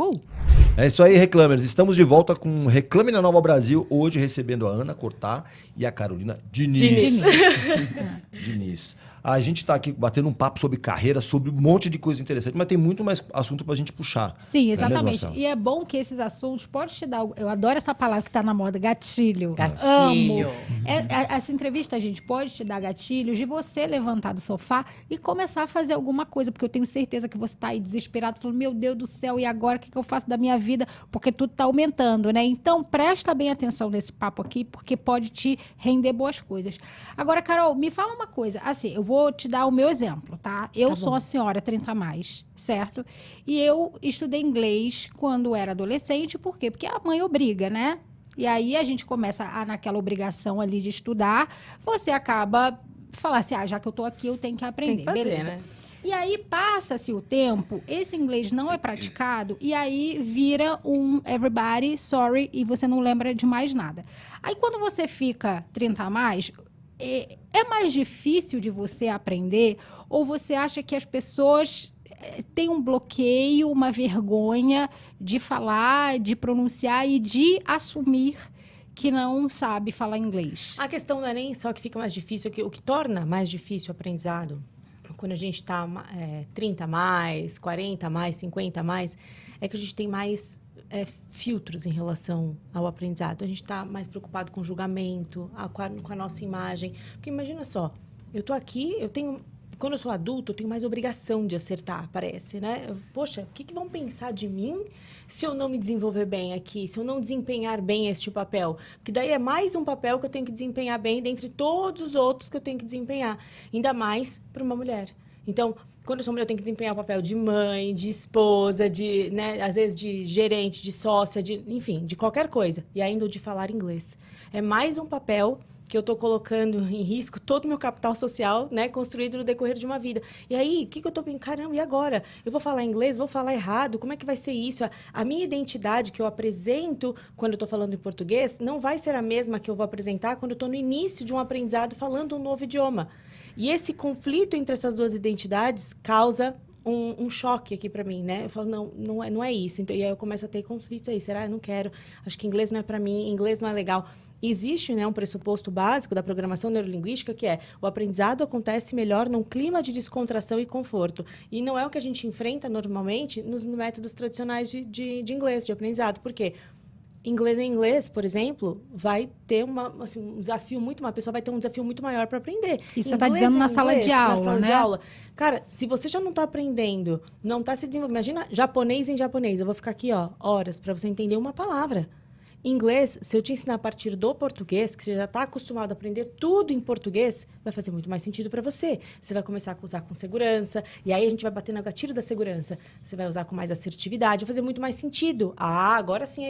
É isso aí, Reclamers. Estamos de volta com Reclame na Nova Brasil, hoje recebendo a Ana Cortá e a Carolina Diniz. Diniz. A gente está aqui batendo um papo sobre carreira, sobre um monte de coisa interessante, mas tem muito mais assunto para a gente puxar. Sim, exatamente. E é bom que esses assuntos podem te dar... Eu adoro essa palavra que está na moda, gatilho. Gatilho. Amo. Essa entrevista, gente, pode te dar gatilhos de você levantar do sofá e começar a fazer alguma coisa, porque eu tenho certeza que você está aí desesperado, falando, meu Deus do céu, e agora o que eu faço da minha vida? Porque tudo está aumentando, né? Então, presta bem atenção nesse papo aqui, porque pode te render boas coisas. Agora, Carol, me fala uma coisa. Assim, eu vou te dar o meu exemplo, tá? Eu sou uma senhora 30 a mais, certo? E eu estudei inglês quando era adolescente, por quê? Porque a mãe obriga, né? E aí a gente começa naquela obrigação ali de estudar, você acaba falando assim, já que eu tô aqui, eu tenho que aprender. Tem que fazer, beleza. né? E aí passa-se o tempo, esse inglês não é praticado, e aí vira um everybody, sorry, e você não lembra de mais nada. Aí quando você fica 30 a mais... É mais difícil de você aprender, ou você acha que as pessoas têm um bloqueio, uma vergonha de falar, de pronunciar e de assumir que não sabe falar inglês? A questão não é nem só que fica mais difícil, o que torna mais difícil o aprendizado, quando a gente está 30 a mais, 40 a mais, 50 a mais, é que a gente tem mais... filtros em relação ao aprendizado. A gente está mais preocupado com o julgamento, com a nossa imagem. Porque imagina só, eu estou aqui, quando eu sou adulto, eu tenho mais obrigação de acertar, parece, né? Poxa, o que vão pensar de mim se eu não me desenvolver bem aqui, se eu não desempenhar bem este papel? Porque daí é mais um papel que eu tenho que desempenhar bem dentre todos os outros que eu tenho que desempenhar. Ainda mais para uma mulher. Então, quando eu sou mulher, eu tenho que desempenhar o papel de mãe, de esposa, né, às vezes de gerente, de sócia, enfim, de qualquer coisa. E ainda o de falar inglês. É mais um papel que eu estou colocando em risco todo o meu capital social, né, construído no decorrer de uma vida. E aí, o que eu estou pensando? Caramba, e agora? Eu vou falar inglês? Vou falar errado? Como é que vai ser isso? A minha identidade que eu apresento quando eu estou falando em português não vai ser a mesma que eu vou apresentar quando eu estou no início de um aprendizado falando um novo idioma. E esse conflito entre essas duas identidades causa um choque aqui para mim, né? Eu falo, não é isso. Então, e aí eu começo a ter conflitos aí. Será? Eu não quero. Acho que inglês não é para mim, inglês não é legal. Existe, né, um pressuposto básico da programação neurolinguística, que é o aprendizado acontece melhor num clima de descontração e conforto. E não é o que a gente enfrenta normalmente nos métodos tradicionais de inglês, de aprendizado. Por quê? Inglês em inglês, por exemplo, vai ter um desafio uma pessoa vai ter um desafio muito maior para aprender. Isso você está dizendo na sala de aula, na sala né? de aula. Cara, se você já não está aprendendo, não está se desenvolvendo, imagina japonês em japonês, eu vou ficar aqui, ó, horas para você entender uma palavra. Inglês, se eu te ensinar a partir do português, que você já está acostumado a aprender tudo em português, vai fazer muito mais sentido para você. Você vai começar a usar com segurança, e aí a gente vai bater no gatilho da segurança. Você vai usar com mais assertividade, vai fazer muito mais sentido. Ah, agora sim,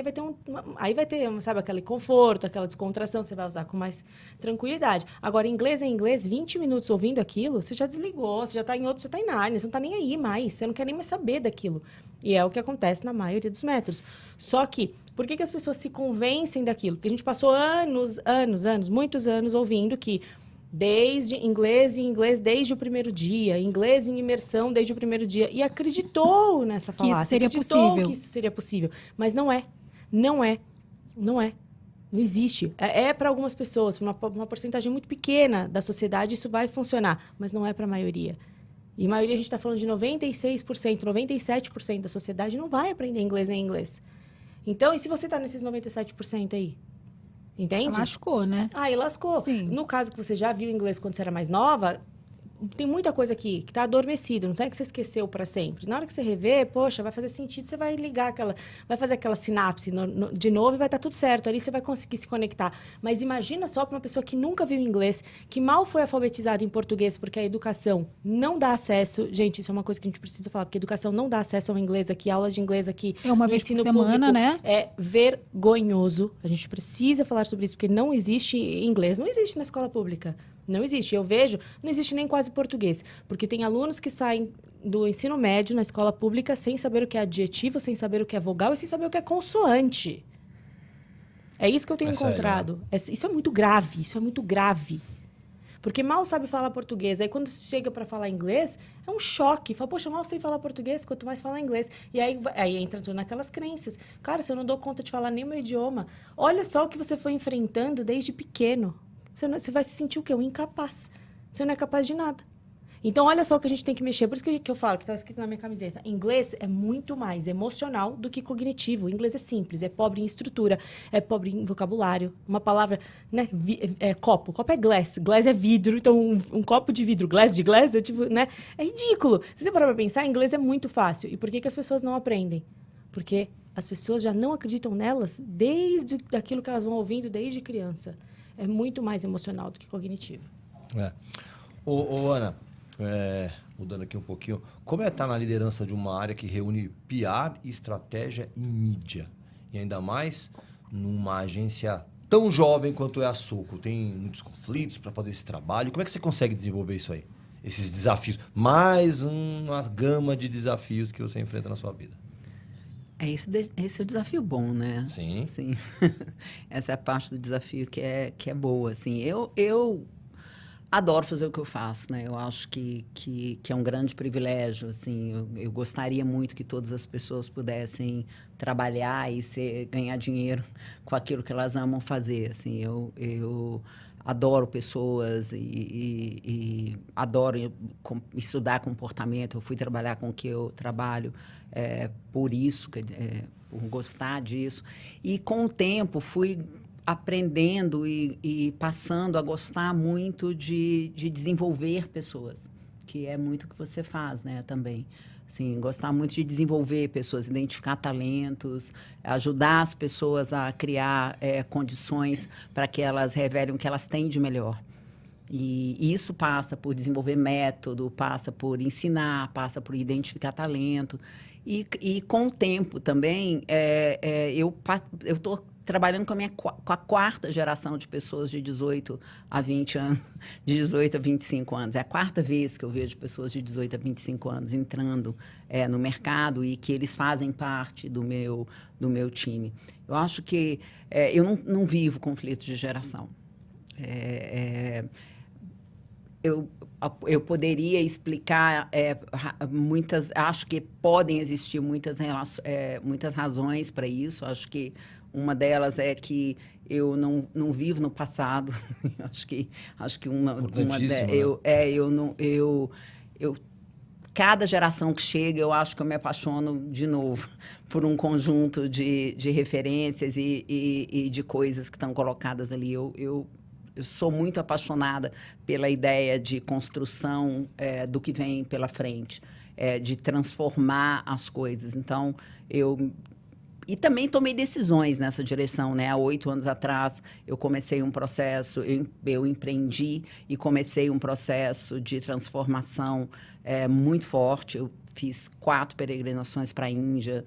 aí vai ter, sabe, aquele conforto, aquela descontração, você vai usar com mais tranquilidade. Agora, inglês em inglês, 20 minutos ouvindo aquilo, você já desligou, você já está em outro, você está em Nárnia, você não está nem aí mais, você não quer nem mais saber daquilo. E é o que acontece na maioria dos métodos. Só que, por que as pessoas se convencem daquilo? Porque a gente passou muitos anos ouvindo que desde inglês em inglês desde o primeiro dia, inglês em imersão desde o primeiro dia, e acreditou nessa falácia. Que isso seria possível. Que isso seria possível. Mas não é. Não existe. É para algumas pessoas, para uma porcentagem muito pequena da sociedade, isso vai funcionar, mas não é para a maioria. E a maioria, a gente está falando de 96%, 97% da sociedade não vai aprender inglês em inglês. Então, e se você está nesses 97% aí? Entende? Lascou, né? Ah, e lascou. Sim. No caso que você já viu inglês quando você era mais nova, tem muita coisa aqui que está adormecida, não é que você esqueceu para sempre. Na hora que você rever, poxa, vai fazer sentido, você vai ligar vai fazer aquela sinapse de novo e vai estar tudo certo. Ali você vai conseguir se conectar. Mas imagina só para uma pessoa que nunca viu inglês, que mal foi alfabetizada em português, porque a educação não dá acesso. Gente, isso é uma coisa que a gente precisa falar, porque a educação não dá acesso ao inglês aqui, aula de inglês aqui. É uma no vez por ensino semana, público, né? É vergonhoso. A gente precisa falar sobre isso, porque não existe inglês, não existe na escola pública. Não existe. Eu vejo, não existe nem quase português. Porque tem alunos que saem do ensino médio na escola pública sem saber o que é adjetivo, sem saber o que é vogal e sem saber o que é consoante. É isso que eu tenho encontrado. Sério, né? Isso é muito grave, isso é muito grave. Porque mal sabe falar português. Aí, quando chega para falar inglês, é um choque. Fala, poxa, mal sei falar português, quanto mais falar inglês. E aí entra tudo naquelas crenças. Cara, se eu não dou conta de falar nem o meu idioma, olha só o que você foi enfrentando desde pequeno. Você vai se sentir o quê? Um incapaz. Você não é capaz de nada. Então, olha só o que a gente tem que mexer. Por isso que eu falo, que está escrito na minha camiseta. Inglês é muito mais emocional do que cognitivo. O inglês é simples, é pobre em estrutura, é pobre em vocabulário. Uma palavra, né? Copo. Copo é glass. Glass é vidro. Então, um copo de vidro, glass de glass, é tipo, né? É ridículo. Se você parar para pensar, inglês é muito fácil. E por que as pessoas não aprendem? Porque as pessoas já não acreditam nelas desde aquilo que elas vão ouvindo desde criança. É muito mais emocional do que cognitivo. Ô, Ana, mudando aqui um pouquinho, como é estar na liderança de uma área que reúne PR, estratégia e mídia? E ainda mais numa agência tão jovem quanto é a Soco. Tem muitos conflitos para fazer esse trabalho. Como é que você consegue desenvolver isso aí? Esses desafios. Mais uma gama de desafios que você enfrenta na sua vida. Esse é o desafio bom, né? Sim. Sim. Essa é a parte do desafio que é boa, assim. Eu adoro fazer o que eu faço, né? Eu acho que é um grande privilégio, assim. Eu gostaria muito que todas as pessoas pudessem trabalhar e ganhar dinheiro com aquilo que elas amam fazer, assim. Eu adoro pessoas e adoro estudar comportamento. Eu fui trabalhar com o que eu trabalho por isso, por gostar disso. E com o tempo fui aprendendo e passando a gostar muito de desenvolver pessoas, que é muito o que você faz, né, também. Assim, gostar muito de desenvolver pessoas, identificar talentos, ajudar as pessoas a criar condições para que elas revelem o que elas têm de melhor. E isso passa por desenvolver método, passa por ensinar, passa por identificar talento. E com o tempo também, eu estou trabalhando com a quarta geração de pessoas de 18 a 20 anos, de 18 a 25 anos. É a quarta vez que eu vejo pessoas de 18 a 25 anos entrando no mercado e que eles fazem parte do meu time. Eu acho que eu não vivo conflitos de geração. eu poderia explicar muitas... Acho que podem existir muitas razões para isso. Acho que uma delas é que eu não vivo no passado. acho que cada geração que chega, eu acho que eu me apaixono de novo por um conjunto de referências e de coisas que estão colocadas ali. Eu sou muito apaixonada pela ideia de construção do que vem pela frente, de transformar as coisas. Então, E também tomei decisões nessa direção, né? Há 8 anos atrás, eu comecei um processo, eu empreendi e comecei um processo de transformação muito forte. Eu fiz 4 peregrinações para a Índia,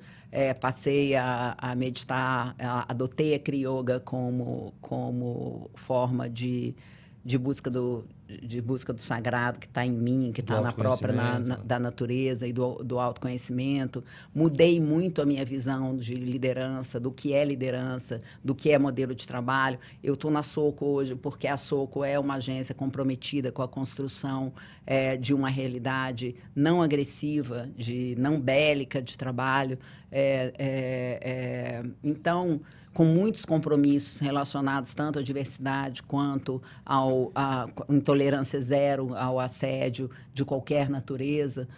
passei a meditar, adotei a Kriya Yoga como forma de busca do sagrado que está em mim, que está na própria da natureza e do autoconhecimento. Mudei muito a minha visão de liderança, do que é liderança, do que é modelo de trabalho. Eu estou na Soco hoje porque a Soco é uma agência comprometida com a construção de uma realidade não agressiva, não bélica de trabalho. Então, com muitos compromissos relacionados tanto à diversidade quanto à intolerância zero, ao assédio de qualquer natureza.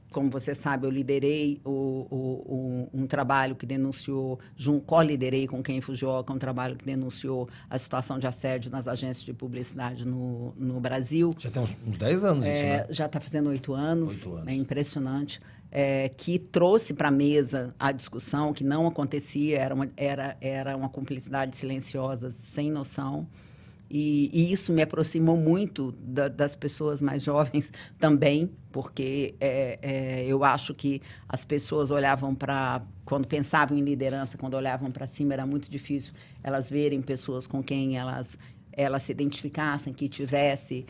Como você sabe, eu liderei um trabalho que denunciou, co-liderei com Ken Fujioka, um trabalho que denunciou a situação de assédio nas agências de publicidade no Brasil. Já tem uns 10 anos isso, né? Já está fazendo 8 anos. 8 anos. É impressionante. Que trouxe para a mesa a discussão que não acontecia, era uma cumplicidade silenciosa, sem noção. E isso me aproximou muito das pessoas mais jovens também, porque eu acho que as pessoas olhavam quando pensavam em liderança, quando olhavam para cima, era muito difícil elas verem pessoas com quem elas se identificassem, que estivesse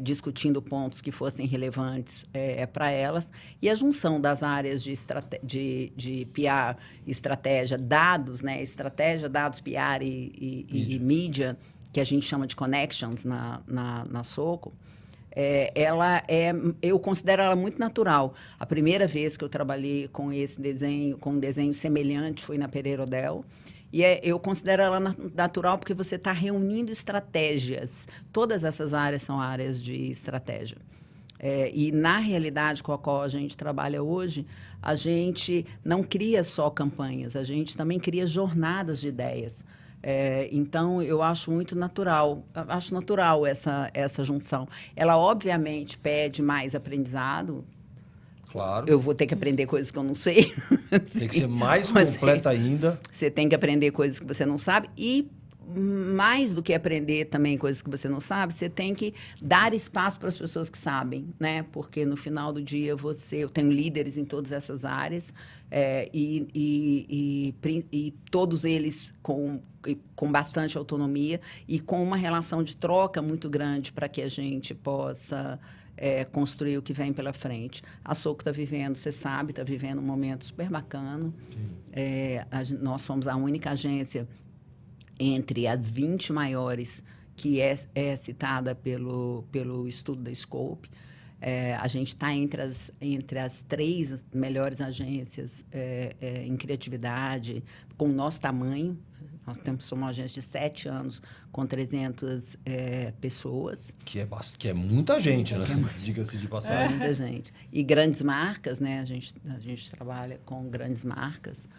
discutindo pontos que fossem relevantes para elas. E a junção das áreas de PR, estratégia, dados, né? Estratégia, dados, PR e mídia, que a gente chama de connections na Soco, eu considero ela muito natural. A primeira vez que eu trabalhei com um desenho semelhante, foi na Pereira Odell. E eu considero ela natural porque você está reunindo estratégias. Todas essas áreas são áreas de estratégia. E, na realidade com a qual a gente trabalha hoje, a gente não cria só campanhas, a gente também cria jornadas de ideias. Então, eu acho muito natural, essa junção. Ela, obviamente, pede mais aprendizado. Claro. Eu vou ter que aprender coisas que eu não sei. Tem que ser mais completa ainda. Você tem que aprender coisas que você não sabe. E, mais do que aprender também coisas que você não sabe, você tem que dar espaço para as pessoas que sabem, né? Porque, no final do dia, eu tenho líderes em todas essas áreas. E todos eles com bastante autonomia e com uma relação de troca muito grande para que a gente possa construir o que vem pela frente. A Soco está vivendo, você sabe, está vivendo um momento super bacana. Nós somos a única agência entre as 20 maiores que é citada pelo estudo da Scope. A gente está entre as 3 melhores agências em criatividade, com o nosso tamanho. Nós somos uma agência de 7 anos, com 300 pessoas. Que é muita gente, né? Diga-se de passagem. Muita gente. E grandes marcas, né? A gente trabalha com grandes marcas.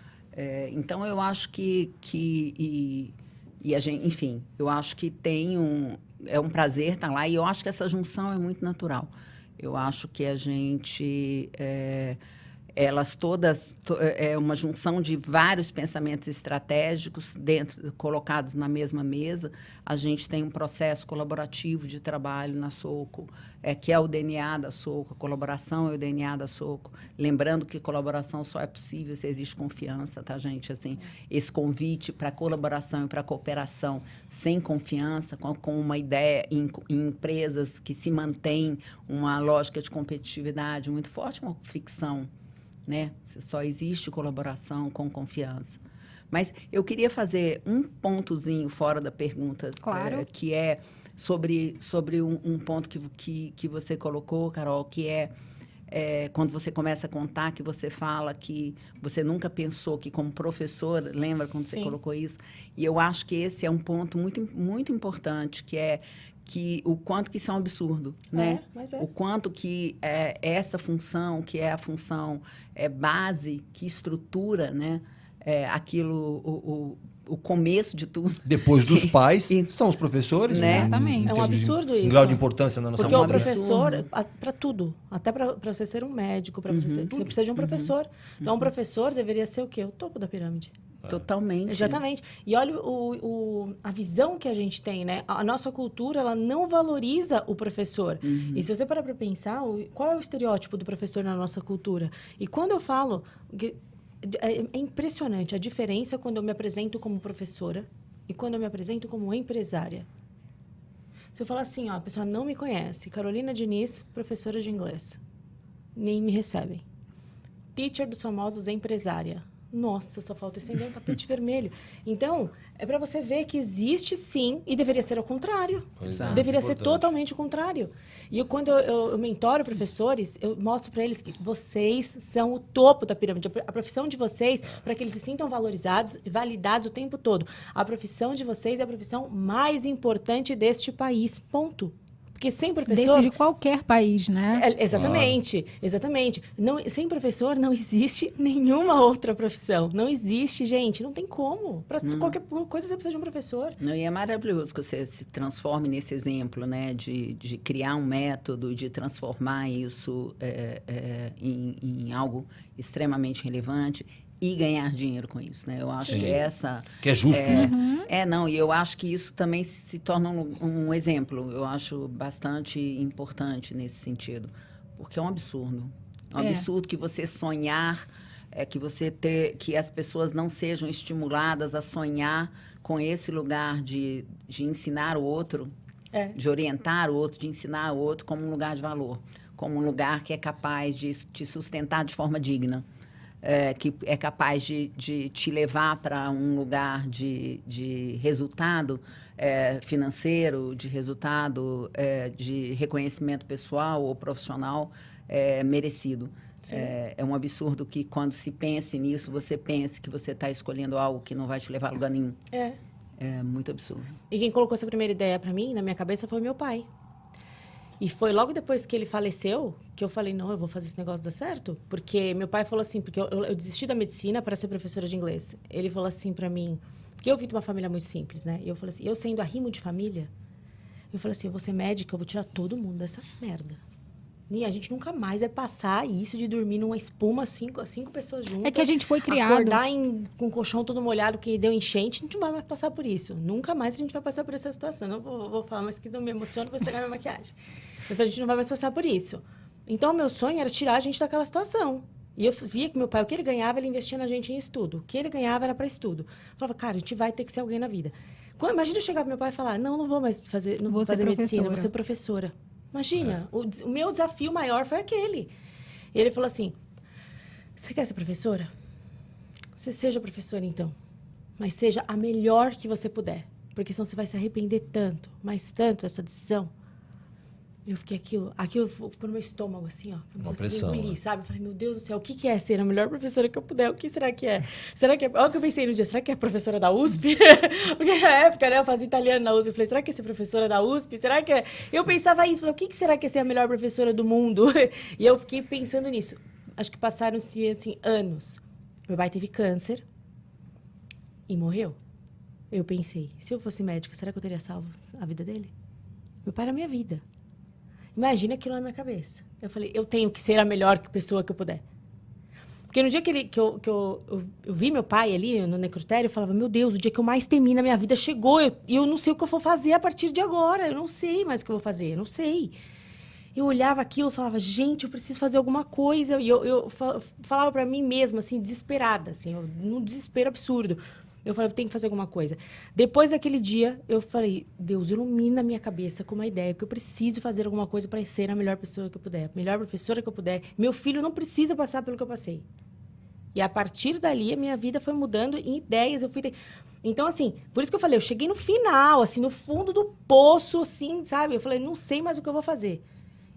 Então, eu acho enfim, eu acho que é um prazer estar lá. E eu acho que essa junção é muito natural. Eu acho que a gente... elas todas é uma junção de vários pensamentos estratégicos colocados na mesma mesa. A gente tem um processo colaborativo de trabalho na Soco, que é o DNA da Soco, a colaboração é o DNA da Soco. Lembrando que colaboração só é possível se existe confiança, tá, gente? Assim, esse convite para colaboração e para cooperação sem confiança, com uma ideia em empresas que se mantém uma lógica de competitividade muito forte, uma ficção, né? Só existe colaboração com confiança. Mas eu queria fazer um pontozinho fora da pergunta, claro. Que sobre um ponto que você colocou, Carol, que é quando você começa a contar, que você fala que você nunca pensou que como professora, lembra quando você Sim. colocou isso? E eu acho que esse é um ponto muito, muito importante, que é o quanto que isso é um absurdo, né? Mas é. O quanto que essa função, que é a função base, que estrutura, né? Aquilo, o começo de tudo. Depois dos pais, E- são os professores, Né? Exatamente. É um absurdo Um isso. grau de importância na nossa Porque o vida. professor, para tudo, até para você ser um médico, para você precisa de um professor. Então, um professor deveria ser o quê? O topo da pirâmide. Totalmente. Exatamente. E olha a visão que a gente tem, né? A nossa cultura, ela não valoriza o professor. E se você parar para pensar, qual é o estereótipo do professor na nossa cultura? E quando eu falo... É impressionante a diferença quando eu me apresento como professora e quando eu me apresento como empresária. Se eu falar assim, ó, a pessoa não me conhece, Carolina Diniz, professora de inglês, nem me recebem. Teacher dos famosos, empresária. Nossa, só falta estender um tapete vermelho. Então, é para você ver que existe sim, e deveria ser ao contrário. Pois é, Deveria ser importante. totalmente o contrário. E quando eu mentoro professores, eu mostro para eles que vocês são o topo da pirâmide. A profissão de vocês, para que eles se sintam valorizados e validados o tempo todo. A profissão de vocês é a profissão mais importante deste país. Ponto. Porque sem professor... Desse de qualquer país, né? Exatamente, exatamente. Sem professor não existe nenhuma outra profissão. Não existe, gente. Não tem como. Para qualquer coisa você precisa de um professor. Não, e é maravilhoso que você se transforme nesse exemplo, né? De criar um método, de transformar isso em algo extremamente relevante e ganhar dinheiro com isso, né? Eu acho Sim. que essa... Que é justo, né? Não, e eu acho que isso também se torna um exemplo. Eu acho bastante importante nesse sentido, porque é um absurdo. É um absurdo que você sonhar, que as pessoas não sejam estimuladas a sonhar com esse lugar de ensinar o outro, de orientar o outro, de ensinar o outro como um lugar de valor, como um lugar que é capaz de te sustentar de forma digna. Que é capaz de te levar para um lugar de resultado financeiro, de resultado de reconhecimento pessoal ou profissional merecido. É um absurdo que, quando se pense nisso, você pense que você está escolhendo algo que não vai te levar a lugar nenhum. É muito absurdo. E quem colocou essa primeira ideia para mim, na minha cabeça, foi meu pai. E foi logo depois que ele faleceu que eu falei, não, eu vou fazer esse negócio dar certo. Porque meu pai falou assim, porque eu desisti da medicina para ser professora de inglês. Ele falou assim para mim, porque eu vim de uma família muito simples, né? E eu falei assim, eu sendo arrimo de família, eu falei assim, eu vou ser médica, eu vou tirar todo mundo dessa merda. E a gente nunca mais vai passar isso de dormir numa espuma, cinco pessoas juntas. É que a gente foi criado. Acordar com o colchão todo molhado, que deu enchente, a gente não vai mais passar por isso. Nunca mais a gente vai passar por essa situação. Não vou falar, mas que não me emociona, vou estragar minha maquiagem. Então, a gente não vai mais passar por isso. Então, meu sonho era tirar a gente daquela situação. E eu via que meu pai, o que ele ganhava, ele investia na gente em estudo. O que ele ganhava era para estudo. Eu falava, cara, a gente vai ter que ser alguém na vida. Imagina eu chegar pro meu pai e falar, não vou mais fazer medicina, vou ser professora. Imagina, o meu desafio maior foi aquele. E ele falou assim, você quer ser professora? Você seja professora, então. Mas seja a melhor que você puder. Porque senão você vai se arrepender tanto, mas tanto dessa decisão. Eu fiquei aquilo ficou no meu estômago, assim, ó. Não consegui engolir, sabe? Eu falei, meu Deus do céu, o que é ser a melhor professora que eu puder? O que será que é? Será que é... Olha o que eu pensei no dia, será que é professora da USP? Porque na época, né, eu fazia italiano na USP. Eu falei, será que é ser professora da USP? Será que é... Eu pensava isso, falei, o que será que é ser a melhor professora do mundo? E eu fiquei pensando nisso. Acho que passaram-se, assim, anos. Meu pai teve câncer e morreu. Eu pensei, se eu fosse médica, será que eu teria salvo a vida dele? Meu pai era a minha vida. Imagina aquilo na minha cabeça. Eu falei, eu tenho que ser a melhor pessoa que eu puder. Porque no dia que eu vi meu pai ali no necrotério, eu falava, meu Deus, o dia que eu mais temi na minha vida chegou. E eu não sei o que eu vou fazer a partir de agora. Eu não sei mais o que eu vou fazer, eu não sei. Eu olhava aquilo e falava, gente, eu preciso fazer alguma coisa. E eu falava para mim mesma, assim, desesperada, assim, num desespero absurdo. Eu falei, eu tenho que fazer alguma coisa. Depois daquele dia, eu falei, Deus, ilumina a minha cabeça com uma ideia, que eu preciso fazer alguma coisa para ser a melhor pessoa que eu puder, a melhor professora que eu puder. Meu filho não precisa passar pelo que eu passei. E a partir dali, a minha vida foi mudando em ideias. Então, assim, por isso que eu falei, eu cheguei no final, assim, no fundo do poço, assim, sabe? Eu falei, não sei mais o que eu vou fazer.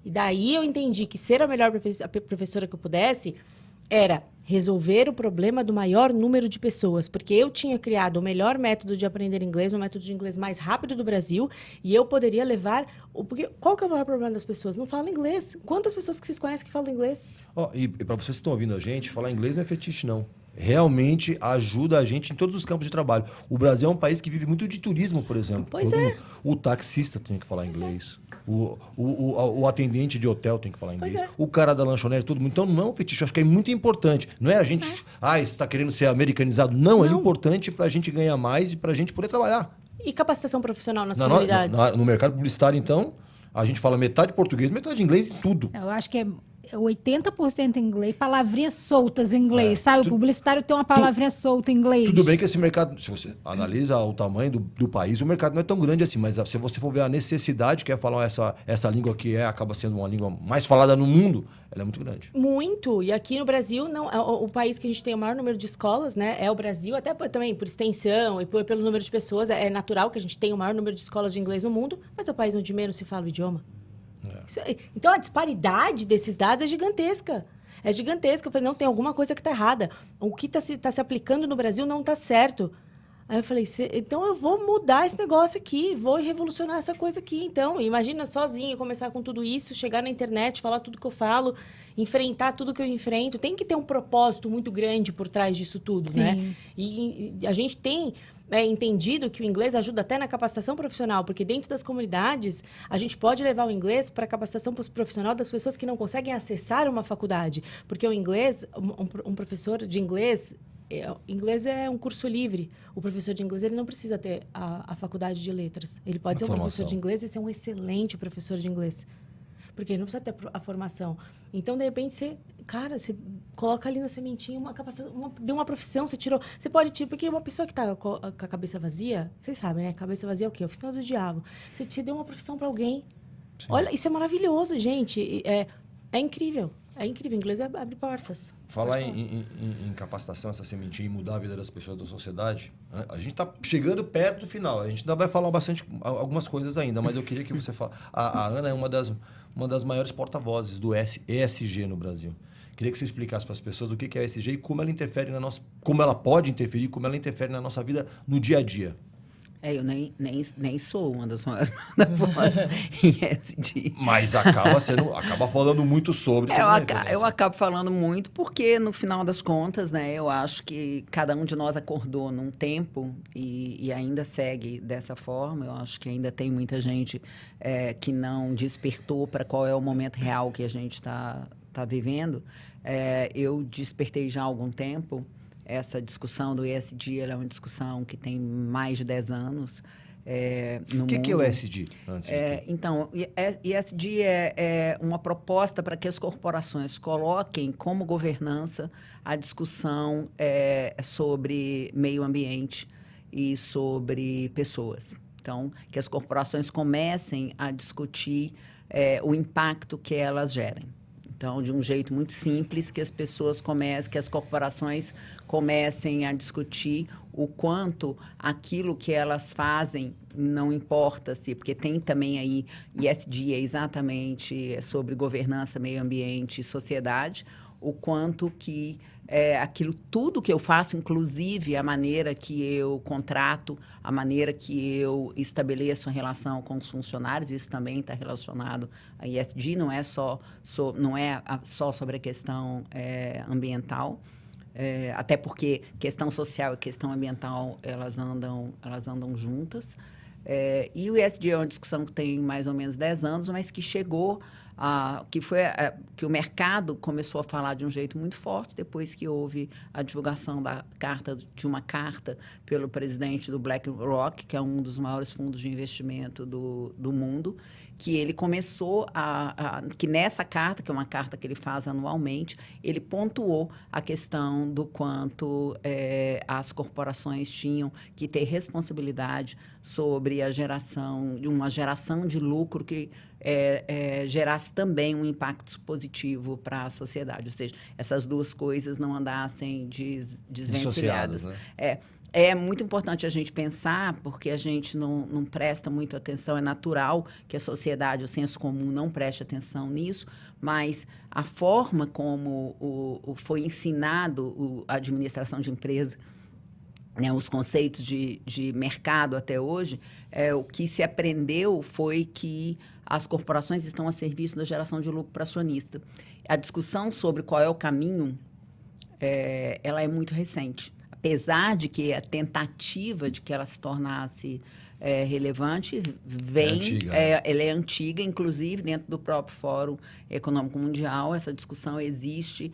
E daí eu entendi que ser a melhor professora que eu pudesse era resolver o problema do maior número de pessoas, porque eu tinha criado o melhor método de aprender inglês, o método de inglês mais rápido do Brasil, e eu poderia levar... Porque qual que é o maior problema das pessoas? Não falam inglês. Quantas pessoas que vocês conhecem que falam inglês? E para vocês que estão ouvindo a gente, falar inglês não é fetiche, não. Realmente ajuda a gente em todos os campos de trabalho. O Brasil é um país que vive muito de turismo, por exemplo. Pois é. O taxista tem que falar inglês. O atendente de hotel tem que falar inglês. Pois é. O cara da lanchonete, todo mundo. Então não é um fetiche, eu acho que é muito importante. Não é a gente, você está querendo ser americanizado. Não, é importante para a gente ganhar mais e para a gente poder trabalhar. E capacitação profissional nas comunidades? No mercado publicitário, então, a gente fala metade português, metade inglês e tudo. Eu acho que é 80% em inglês, palavrinhas soltas em inglês, sabe? O publicitário tem uma palavrinha solta em inglês. Tudo bem que esse mercado, se você analisa o tamanho do país, o mercado não é tão grande assim, mas se você for ver a necessidade que é falar essa língua que acaba sendo uma língua mais falada no mundo, ela é muito grande. Muito. E aqui no Brasil, não, o país que a gente tem o maior número de escolas, né, é o Brasil, até também por extensão e pelo número de pessoas, é natural que a gente tenha o maior número de escolas de inglês no mundo, mas é o país onde menos se fala o idioma. Então, a disparidade desses dados é gigantesca. É gigantesca. Eu falei, não, tem alguma coisa que está errada. O que está se aplicando no Brasil não está certo. Aí eu falei, então eu vou mudar esse negócio aqui, vou revolucionar essa coisa aqui. Então, imagina sozinha começar com tudo isso, chegar na internet, falar tudo que eu falo, enfrentar tudo que eu enfrento. Tem que ter um propósito muito grande por trás disso tudo, Sim. né? E a gente tem... entendido que o inglês ajuda até na capacitação profissional, porque dentro das comunidades a gente pode levar o inglês para a capacitação profissional das pessoas que não conseguem acessar uma faculdade. Porque o inglês, um professor de inglês, inglês é um curso livre. O professor de inglês ele não precisa ter a faculdade de letras. Ele pode ser um professor de inglês e ser um excelente professor de inglês. Porque ele não precisa ter a formação. Então, de repente, você coloca ali na sementinha uma capacitação, deu uma profissão, você tirou. Você pode tirar, porque uma pessoa que está com a cabeça vazia, vocês sabem, né? Cabeça vazia é o quê? Oficina do diabo. Você deu uma profissão para alguém. Sim. Olha, isso é maravilhoso, gente. É incrível. É incrível. O inglês abre portas. Falar em capacitação, essa sementinha e mudar a vida das pessoas da sociedade, a gente está chegando perto do final. A gente ainda vai falar algumas coisas ainda, mas eu queria que você fale. A Ana é uma das maiores porta-vozes do ESG no Brasil. Queria que você explicasse para as pessoas o que é ESG e como ela interfere como ela pode interferir, como ela interfere na nossa vida no dia a dia. Eu nem sou uma das maiores porta-vozes em ESG. Mas acaba falando muito sobre. Eu acabo falando muito porque, no final das contas, né, eu acho que cada um de nós acordou num tempo e ainda segue dessa forma. Eu acho que ainda tem muita gente que não despertou para qual é o momento real que a gente está vivendo. Eu despertei já há algum tempo. Essa discussão do ESG ela é uma discussão que tem mais de 10 anos no mundo. O que é o ESG? Então, ESG é uma proposta para que as corporações coloquem como governança a discussão sobre meio ambiente e sobre pessoas. Então, que as corporações comecem a discutir o impacto que elas gerem. Então, de um jeito muito simples, que as corporações comecem a discutir o quanto aquilo que elas fazem não importa se, porque tem também aí, ESG é exatamente sobre governança, meio ambiente e sociedade, o quanto que aquilo tudo que eu faço, inclusive a maneira que eu contrato, a maneira que eu estabeleço a relação com os funcionários, isso também está relacionado a ESG, não é só sobre a questão ambiental, até porque questão social e questão ambiental elas andam juntas. E o ESG é uma discussão que tem mais ou menos 10 anos, mas que chegou que o mercado começou a falar de um jeito muito forte depois que houve a divulgação de uma carta pelo presidente do BlackRock, que é um dos maiores fundos de investimento do mundo, que ele começou que nessa carta, que é uma carta que ele faz anualmente, ele pontuou a questão do quanto as corporações tinham que ter responsabilidade sobre uma geração de lucro que gerasse também um impacto positivo para a sociedade. Ou seja, essas duas coisas não andassem desvencilhadas. Né? É muito importante a gente pensar, porque a gente não presta muito atenção, é natural que a sociedade, o senso comum, não preste atenção nisso, mas a forma como foi ensinado a administração de empresa, né, os conceitos de mercado até hoje, o que se aprendeu foi que as corporações estão a serviço da geração de lucro para acionista. A discussão sobre qual é o caminho, ela é muito recente. Apesar de que a tentativa de que ela se tornasse relevante ela é antiga, inclusive dentro do próprio Fórum Econômico Mundial, essa discussão existe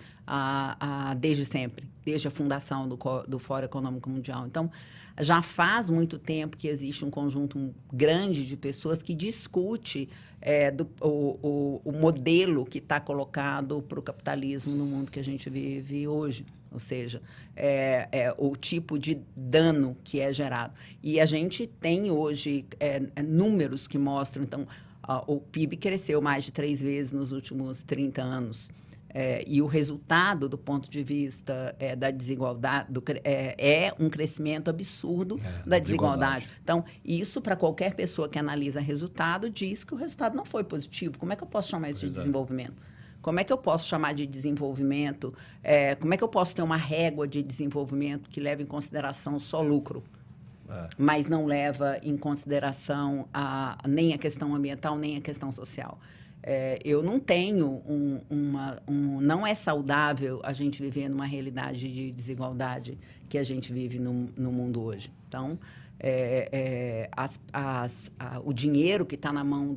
desde sempre, desde a fundação do Fórum Econômico Mundial. Então, já faz muito tempo que existe um conjunto grande de pessoas que discute o modelo que está colocado para o capitalismo no mundo que a gente vive hoje. Ou seja, o tipo de dano que é gerado. E a gente tem hoje números que mostram, então, o PIB cresceu mais de 3 vezes nos últimos 30 anos. E o resultado, do ponto de vista da desigualdade, é um crescimento absurdo da desigualdade. Então, isso, para qualquer pessoa que analisa resultado, diz que o resultado não foi positivo. Como é que eu posso chamar isso de desenvolvimento? Como é que eu posso chamar de desenvolvimento? Como é que eu posso ter uma régua de desenvolvimento que leva em consideração só lucro, mas não leva em consideração nem a questão ambiental, nem a questão social? Eu não tenho não é saudável a gente viver numa realidade de desigualdade que a gente vive no mundo hoje. Então, o dinheiro que está na mão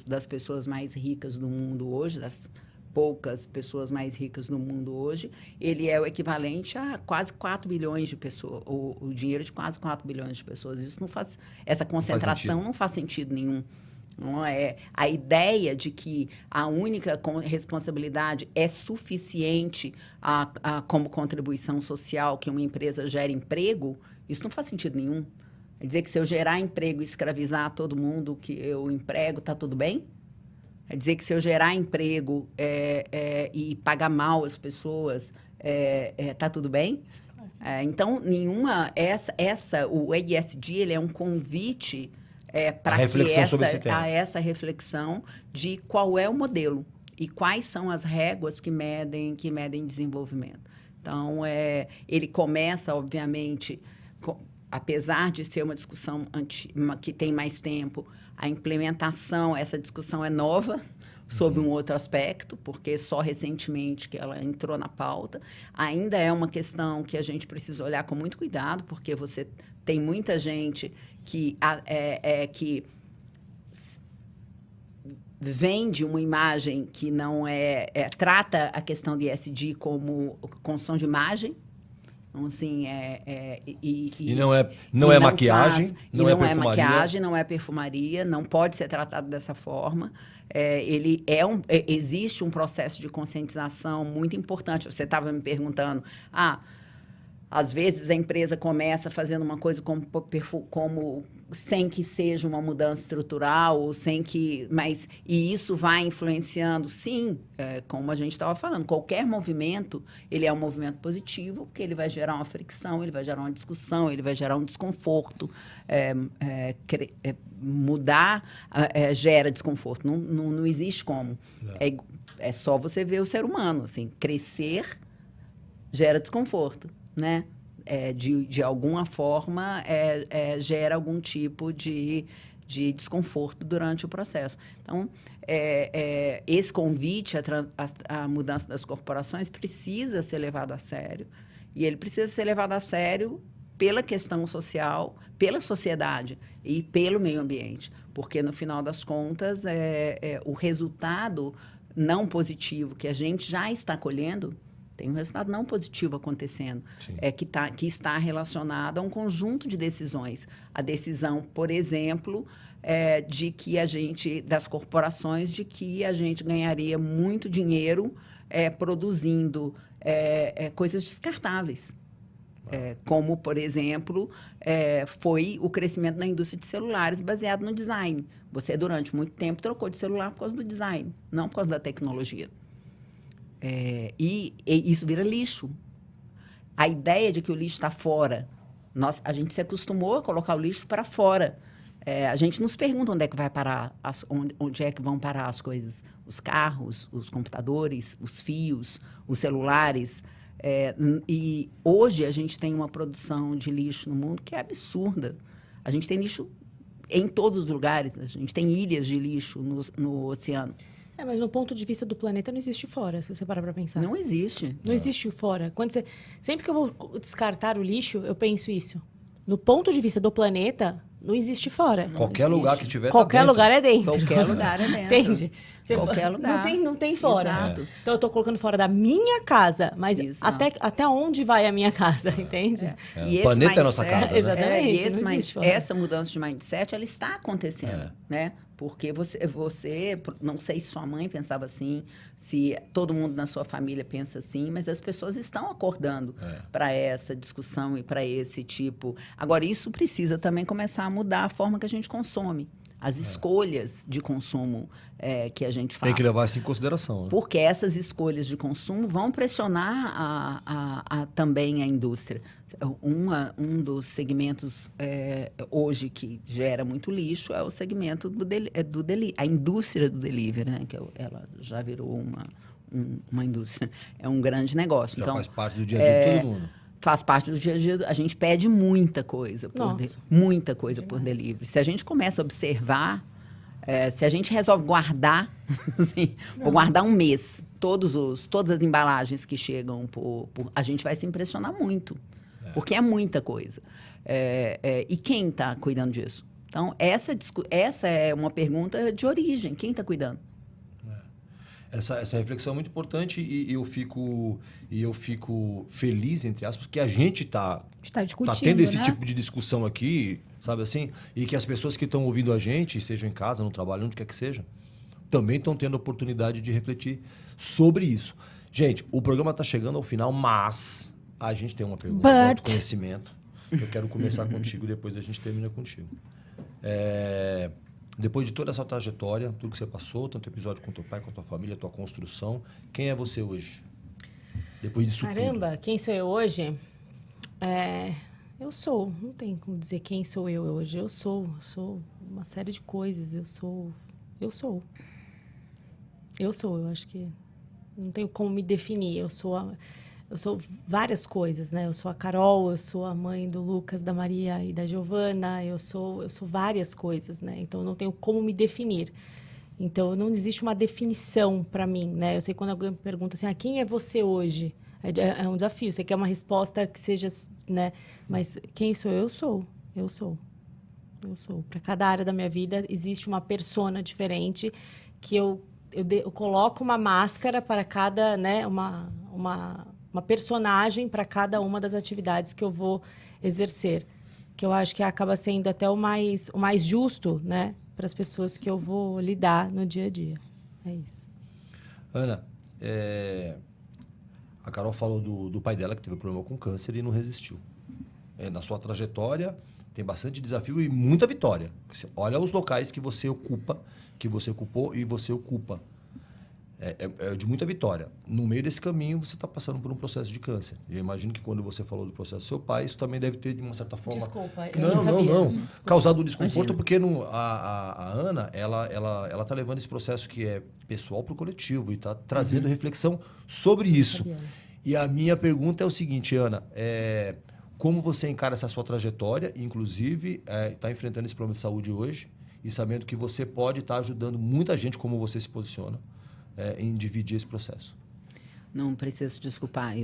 das pessoas mais ricas do mundo hoje, das poucas pessoas mais ricas no mundo hoje, ele é o equivalente a quase 4 bilhões de pessoas, o dinheiro de quase 4 bilhões de pessoas. Essa concentração não faz sentido nenhum. Não é a ideia de que a única responsabilidade é suficiente como contribuição social, que uma empresa gere emprego, isso não faz sentido nenhum. Quer dizer que se eu gerar emprego e escravizar todo mundo que eu emprego, está tudo bem? Quer dizer que se eu gerar emprego e pagar mal as pessoas, está tudo bem? Então, o ESG ele é um convite para essa reflexão de qual é o modelo e quais são as réguas que medem desenvolvimento. Então, ele começa, obviamente, apesar de ser uma discussão que tem mais tempo, a implementação, essa discussão é nova, sob um outro aspecto, porque só recentemente que ela entrou na pauta. Ainda é uma questão que a gente precisa olhar com muito cuidado, porque você tem muita gente que vende uma imagem que não trata a questão de ESG como construção de imagem. Então, assim, não é maquiagem, não é perfumaria. Maquiagem, não é perfumaria, não pode ser tratado dessa forma. Existe um processo de conscientização muito importante. Você estava me perguntando, às vezes a empresa começa fazendo uma coisa como sem que seja uma mudança estrutural, e isso vai influenciando. Sim, como a gente estava falando, qualquer movimento, ele é um movimento positivo, porque ele vai gerar uma fricção, ele vai gerar uma discussão, ele vai gerar um desconforto. Mudar gera desconforto, não existe como. É só você ver o ser humano, assim, crescer gera desconforto, né? De alguma forma, gera algum tipo de desconforto durante o processo. Então, esse convite à mudança das corporações precisa ser levado a sério. E ele precisa ser levado a sério pela questão social, pela sociedade e pelo meio ambiente. Porque, no final das contas, o resultado não positivo que a gente já está colhendo, tem um resultado não positivo acontecendo, que está relacionado a um conjunto de decisões. A decisão, por exemplo, das corporações, de que a gente ganharia muito dinheiro produzindo coisas descartáveis. Como, por exemplo, foi o crescimento na indústria de celulares baseado no design. Você, durante muito tempo, trocou de celular por causa do design, não por causa da tecnologia. E isso vira lixo. A ideia de que o lixo está fora, a gente se acostumou a colocar o lixo para fora. A gente nos pergunta onde é que vai parar, onde é que vão parar as coisas. Os carros, os computadores, os fios, os celulares. E hoje a gente tem uma produção de lixo no mundo que é absurda. A gente tem lixo em todos os lugares. A gente tem ilhas de lixo no oceano. Mas no ponto de vista do planeta não existe fora, se você parar para pensar. Não existe. Não existe fora. Sempre que eu vou descartar o lixo, eu penso isso. No ponto de vista do planeta, não existe fora. Qualquer lugar que tiver, qualquer lugar é dentro. Qualquer lugar é dentro. Entende? Qualquer lugar. Não tem fora. Exato. Então, eu estou colocando fora da minha casa, mas até onde vai a minha casa, entende? E o planeta é a nossa casa, né? Exatamente. Essa mudança de mindset, ela está acontecendo, né? Porque você, não sei se sua mãe pensava assim, se todo mundo na sua família pensa assim, mas as pessoas estão acordando para essa discussão e para esse tipo. Agora, isso precisa também começar a mudar a forma que a gente consome. As escolhas de consumo que a gente faz. Tem que levar isso em consideração. Né? Porque essas escolhas de consumo vão pressionar também a indústria. Um dos segmentos hoje que gera muito lixo é o segmento a indústria do delivery, né? Que ela já virou uma indústria. É um grande negócio. Já então, faz parte do dia a dia de todo mundo. Faz parte do dia a dia. A gente pede muita coisa por delivery. Se a gente começa a observar, se a gente resolve guardar, assim, vou guardar um mês, todas as embalagens que chegam a gente vai se impressionar muito. Porque é muita coisa. E quem está cuidando disso? Então, essa é uma pergunta de origem. Quem está cuidando? Essa reflexão é muito importante e eu fico feliz, entre aspas, que a gente está tendo esse tipo de discussão aqui, sabe assim? E que as pessoas que estão ouvindo a gente, sejam em casa, no trabalho, onde quer que seja, também estão tendo a oportunidade de refletir sobre isso. Gente, o programa está chegando ao final, mas a gente tem uma pergunta de autoconhecimento. Eu quero começar contigo, depois a gente termina contigo. Depois de toda essa trajetória, tudo que você passou, tanto episódio com teu pai, com a tua família, a tua construção, quem é você hoje? Depois disso tudo. Caramba, quem sou eu hoje? Eu sou, não tem como dizer quem sou eu hoje. Eu sou uma série de coisas. Eu acho que não tenho como me definir. Eu sou várias coisas, né? Eu sou a Carol, eu sou a mãe do Lucas, da Maria e da Giovana, eu sou várias coisas, né? Então, eu não tenho como me definir. Então, não existe uma definição para mim, né? Eu sei quando alguém me pergunta assim, quem é você hoje? É um desafio, você quer uma resposta que seja, né? Mas quem sou eu? Eu sou. Para cada área da minha vida, existe uma persona diferente que eu coloco uma máscara para cada, né? Uma personagem para cada uma das atividades que eu vou exercer, que eu acho que acaba sendo até o mais justo, né, para as pessoas que eu vou lidar no dia a dia. É isso. Ana, a Carol falou do pai dela, que teve problema com câncer e não resistiu. Na sua trajetória, tem bastante desafio e muita vitória. Olha os locais que você ocupa, que você ocupou e você ocupa. É de muita vitória. No meio desse caminho, você está passando por um processo de câncer. Eu imagino que quando você falou do processo do seu pai, isso também deve ter, de uma certa forma... Desculpa, eu não sabia. Não. Causado um desconforto, porque a Ana, ela está levando esse processo que é pessoal para o coletivo e está trazendo reflexão sobre isso. E a minha pergunta é o seguinte, Ana, como você encara essa sua trajetória, inclusive está enfrentando esse problema de saúde hoje e sabendo que você pode estar ajudando muita gente, como você se posiciona, em dividir esse processo? Não preciso desculpar.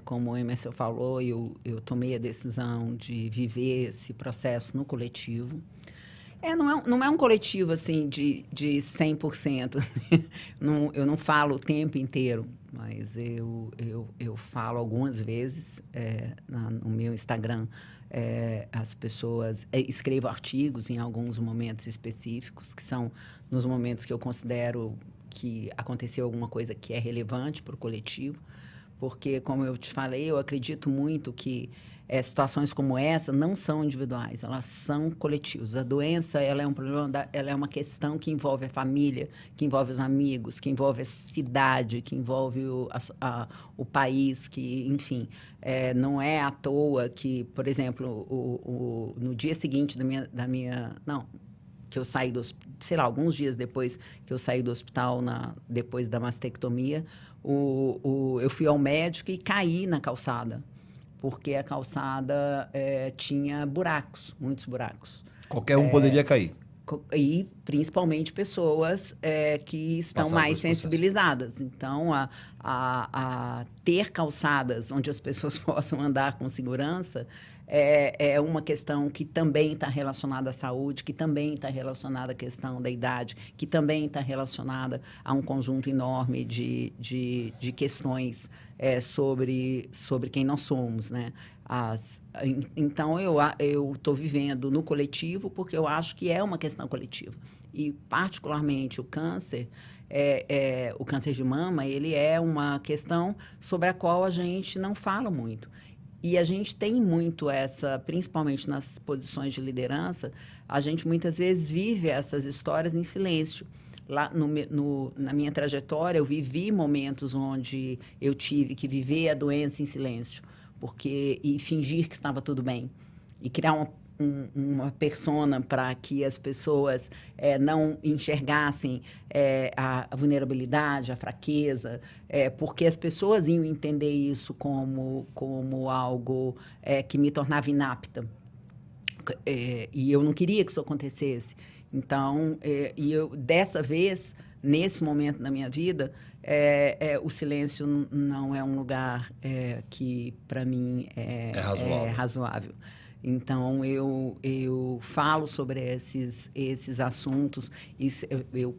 Como o Emerson falou, eu tomei a decisão de viver esse processo no coletivo. Não é um coletivo assim de 100%. Eu não falo o tempo inteiro, mas eu falo algumas vezes no meu Instagram. As pessoas escrevo artigos em alguns momentos específicos, que são nos momentos que eu considero que aconteceu alguma coisa que é relevante para o coletivo, porque, como eu te falei, eu acredito muito que situações como essa não são individuais, elas são coletivas. A doença, ela é um problema, ela é uma questão que envolve a família, que envolve os amigos, que envolve a cidade, que envolve o país, que, enfim, não é à toa que, por exemplo, no dia seguinte que eu saí sei lá, alguns dias depois que eu saí do hospital, depois da mastectomia, eu fui ao médico e caí na calçada, porque a calçada tinha buracos, muitos buracos. Qualquer um poderia cair. E principalmente pessoas que estão mais sensibilizadas. Então, a ter calçadas onde as pessoas possam andar com segurança é uma questão que também está relacionada à saúde, que também está relacionada à questão da idade, que também está relacionada a um conjunto enorme de questões sobre quem nós somos, né? Então, eu estou vivendo no coletivo porque eu acho que é uma questão coletiva. E, particularmente, o câncer de mama, ele é uma questão sobre a qual a gente não fala muito. E a gente tem muito principalmente nas posições de liderança, a gente muitas vezes vive essas histórias em silêncio. Lá na minha trajetória, eu vivi momentos onde eu tive que viver a doença em silêncio, e fingir que estava tudo bem, e criar uma persona para que as pessoas não enxergassem a vulnerabilidade, a fraqueza, porque as pessoas iam entender isso como algo que me tornava inapta. E eu não queria que isso acontecesse. Então, dessa vez, nesse momento da minha vida, o silêncio não é um lugar que, para mim, é razoável. Então, eu falo sobre esses assuntos. Eu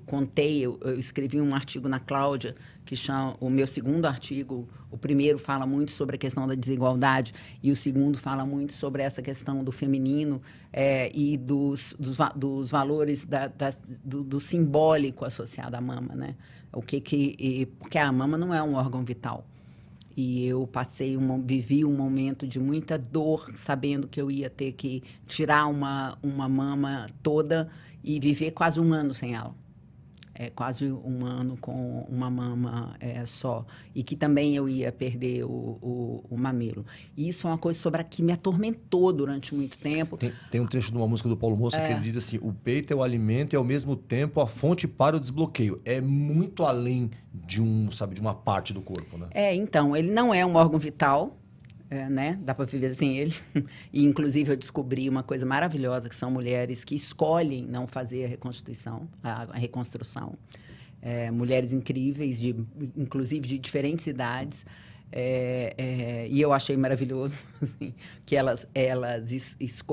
escrevi um artigo na Cláudia, que chama o meu segundo artigo. O primeiro fala muito sobre a questão da desigualdade e o segundo fala muito sobre essa questão do feminino e dos valores do simbólico associado à mama, né? Porque a mama não é um órgão vital. E eu vivi um momento de muita dor, sabendo que eu ia ter que tirar uma mama toda e viver quase um ano sem ela. Quase um ano com uma mama só. E que também eu ia perder o mamilo. E isso é uma coisa que me atormentou durante muito tempo. Tem um trecho de uma música do Paulo Moça que ele diz assim: o peito é o alimento e, ao mesmo tempo, a fonte para o desbloqueio. É muito além de uma parte do corpo, né? Então, ele não é um órgão vital, né? Dá para viver sem ele. E, inclusive, eu descobri uma coisa maravilhosa, que são mulheres que escolhem não fazer a reconstrução. Mulheres incríveis, inclusive de diferentes idades. E eu achei maravilhoso assim, que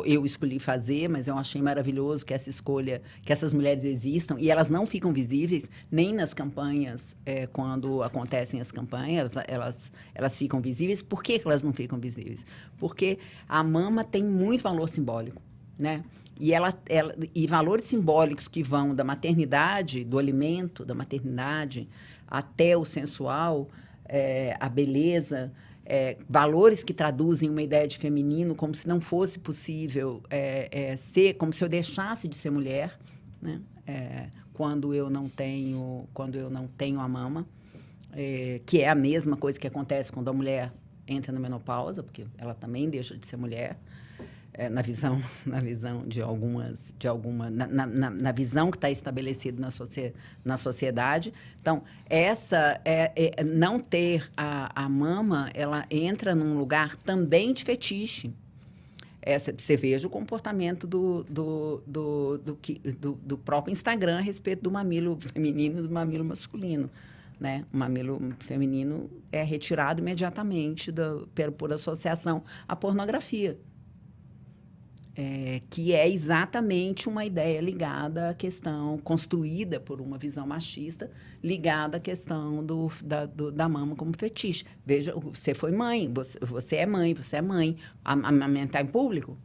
eu escolhi fazer, mas eu achei maravilhoso que essas mulheres existam e elas não ficam visíveis nem nas campanhas. Quando acontecem as campanhas, elas ficam visíveis. Por que elas não ficam visíveis? Porque a mama tem muito valor simbólico, né? E valores simbólicos que vão da maternidade, do alimento, da maternidade, até o sensual, a beleza, valores que traduzem uma ideia de feminino como se não fosse possível ser, como se eu deixasse de ser mulher, né? Quando eu não tenho a mama, que é a mesma coisa que acontece quando a mulher entra na menopausa, porque ela também deixa de ser mulher. Na visão de algumas, na visão que está estabelecida na sociedade. Então, não ter a mama, ela entra num lugar também de fetiche. Você veja o comportamento do próprio Instagram a respeito do mamilo feminino e do mamilo masculino. Né? O mamilo feminino é retirado imediatamente por associação à pornografia. Que é exatamente uma ideia ligada à questão, construída por uma visão machista, ligada à questão da mama como fetiche. Veja, você foi mãe, você é mãe, amamentar em público?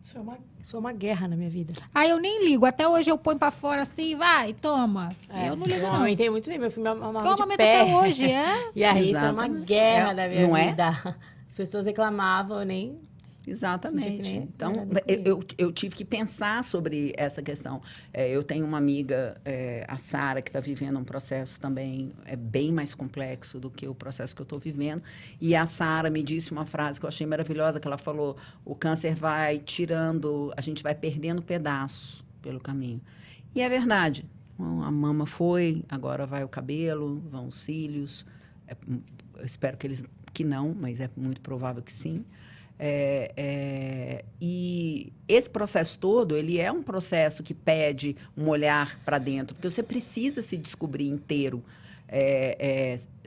Isso é uma guerra na minha vida. Aí eu nem ligo. Até hoje eu ponho pra fora assim, vai, toma. Eu não ligo, Eu não. amamentei muito bem. Meu filho amava Eu de amamento pé. até hoje, é? E aí, isso é uma Exatamente. guerra da minha Não é? vida. As pessoas reclamavam, eu nem... Exatamente. nem Então, era nem eu tive que pensar sobre essa questão. Eu tenho uma amiga, a Sara, que está vivendo um processo também bem mais complexo do que o processo que eu estou vivendo. E a Sara me disse uma frase que eu achei maravilhosa, que ela falou, o câncer vai tirando, a gente vai perdendo pedaços pelo caminho. E é verdade. A mama foi, agora vai o cabelo, vão os cílios. Eu espero que não, mas é muito provável que sim. E esse processo todo, ele é um processo que pede um olhar para dentro, porque você precisa se descobrir inteiro,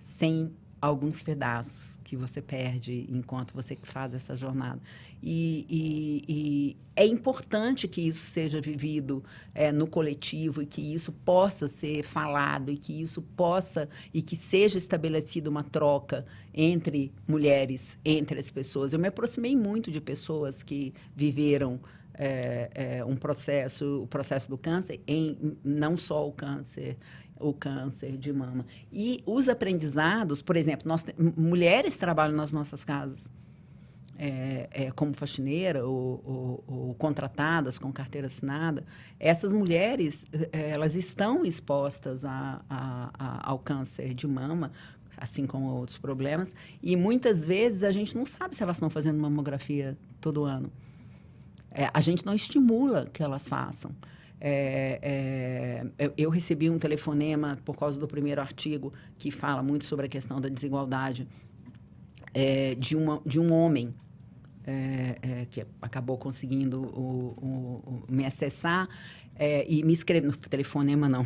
sem alguns pedaços que você perde enquanto você faz essa jornada. E é importante que isso seja vivido no coletivo e que isso possa ser falado e que isso possa e que seja estabelecida uma troca entre mulheres, entre as pessoas. Eu me aproximei muito de pessoas que viveram o processo do câncer, não só o câncer de mama. E os aprendizados, por exemplo, mulheres trabalham nas nossas casas. Como faxineira ou contratadas com carteira assinada, essas mulheres elas estão expostas ao câncer de mama, assim como a outros problemas, e muitas vezes a gente não sabe se elas estão fazendo mamografia todo ano. A gente não estimula que elas façam. Eu recebi um telefonema por causa do primeiro artigo que fala muito sobre a questão da desigualdade de um homem que acabou conseguindo me acessar e me escreveu no telefonema, não,